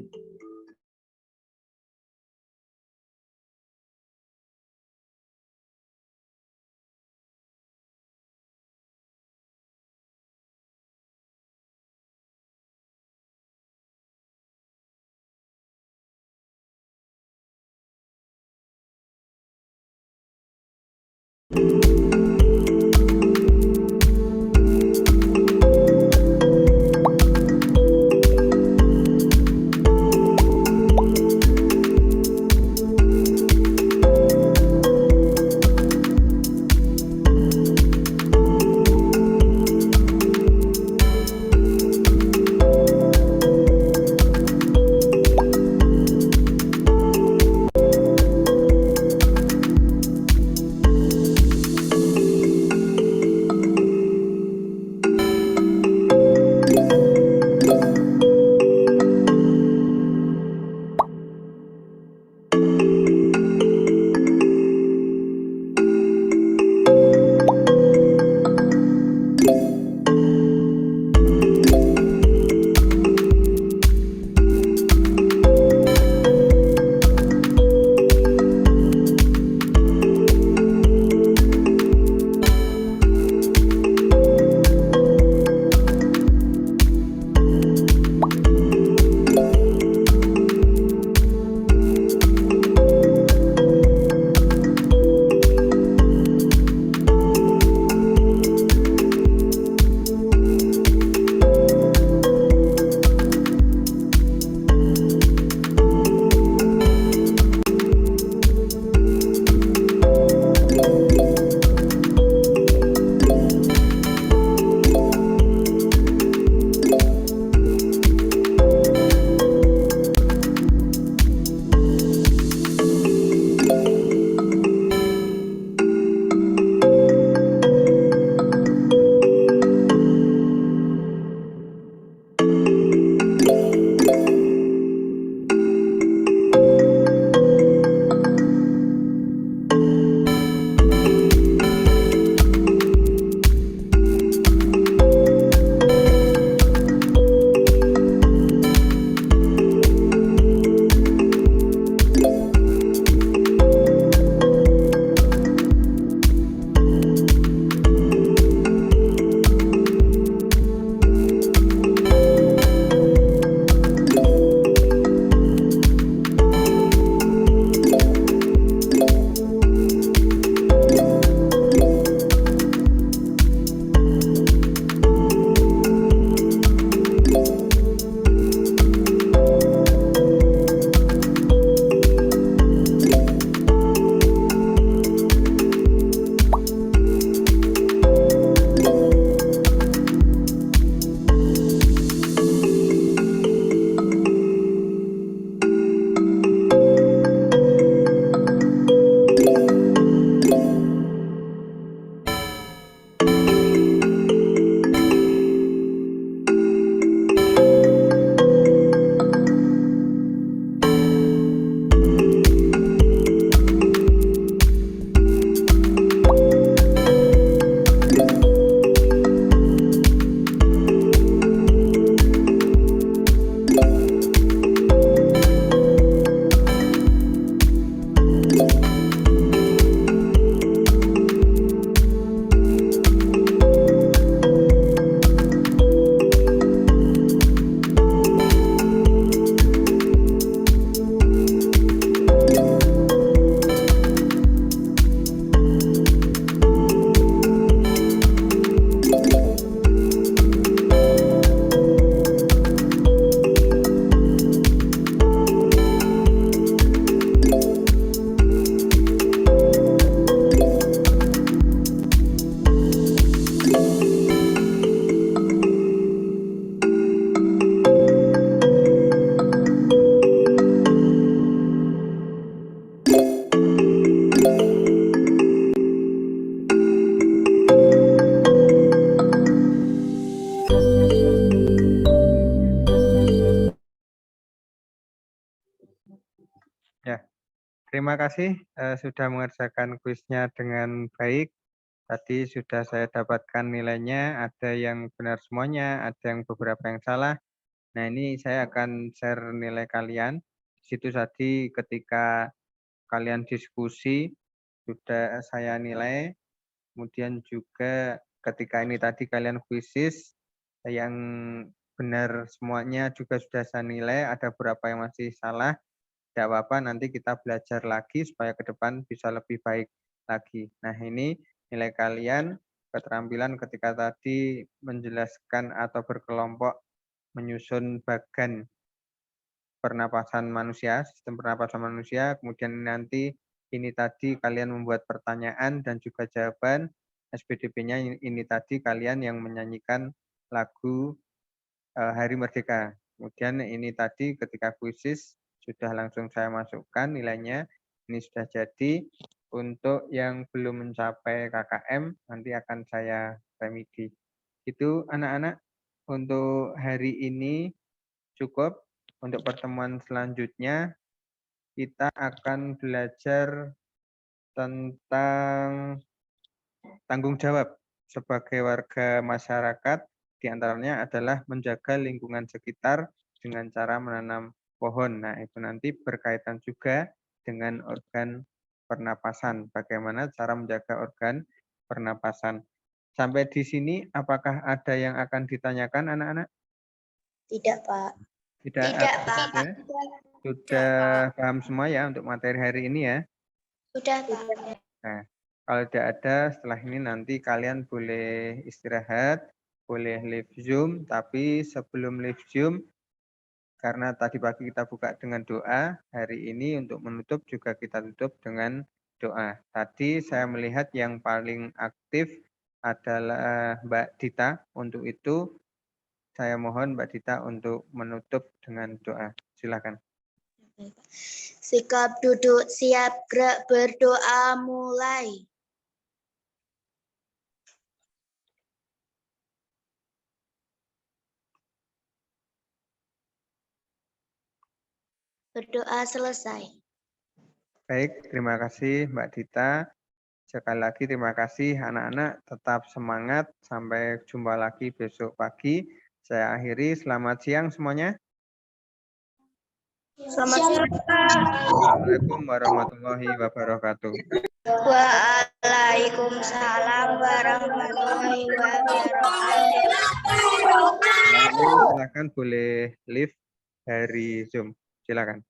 terima kasih sudah mengerjakan kuisnya dengan baik. Tadi sudah saya dapatkan nilainya, ada yang benar semuanya, ada yang beberapa yang salah. Nah, ini saya akan share nilai kalian. Di situ tadi ketika kalian diskusi sudah saya nilai. Kemudian juga ketika ini tadi kalian kuisis yang benar semuanya juga sudah saya nilai, ada beberapa yang masih salah. Tidak apa-apa, nanti kita belajar lagi supaya ke depan bisa lebih baik lagi. Nah, ini nilai kalian, keterampilan ketika tadi menjelaskan atau berkelompok menyusun bagan pernapasan manusia, sistem pernapasan manusia, kemudian nanti ini tadi kalian membuat pertanyaan dan juga jawaban, SPDP-nya ini tadi kalian yang menyanyikan lagu Hari Merdeka. Kemudian ini tadi ketika kuisis sudah langsung saya masukkan nilainya. Ini sudah jadi. Untuk yang belum mencapai KKM nanti akan saya remedi. Itu anak-anak untuk hari ini cukup. Untuk pertemuan selanjutnya kita akan belajar tentang tanggung jawab sebagai warga masyarakat. Di antaranya adalah menjaga lingkungan sekitar dengan cara menanam pohon. Nah, itu nanti berkaitan juga dengan organ pernapasan. Bagaimana cara menjaga organ pernapasan. Sampai di sini, apakah ada yang akan ditanyakan, anak-anak? Tidak, Pak. Tidak, Pak. Sudah paham semua ya untuk materi hari ini ya? Sudah, Pak. Nah, kalau tidak ada, setelah ini nanti kalian boleh istirahat, boleh live Zoom, tapi sebelum live Zoom, karena tadi pagi kita buka dengan doa, hari ini untuk menutup juga kita tutup dengan doa. Tadi saya melihat yang paling aktif adalah Mbak Dita. Untuk itu, saya mohon Mbak Dita untuk menutup dengan doa. Silakan. Sikap duduk siap gerak berdoa mulai. Berdoa selesai. Baik, terima kasih Mbak Dita. Sekali lagi terima kasih anak-anak, tetap semangat. Sampai jumpa lagi besok pagi. Saya akhiri, selamat siang semuanya. Selamat siang. Assalamualaikum warahmatullahi wabarakatuh. Waalaikumsalam warahmatullahi wabarakatuh. Lalu silakan boleh live dari Zoom. Silakan.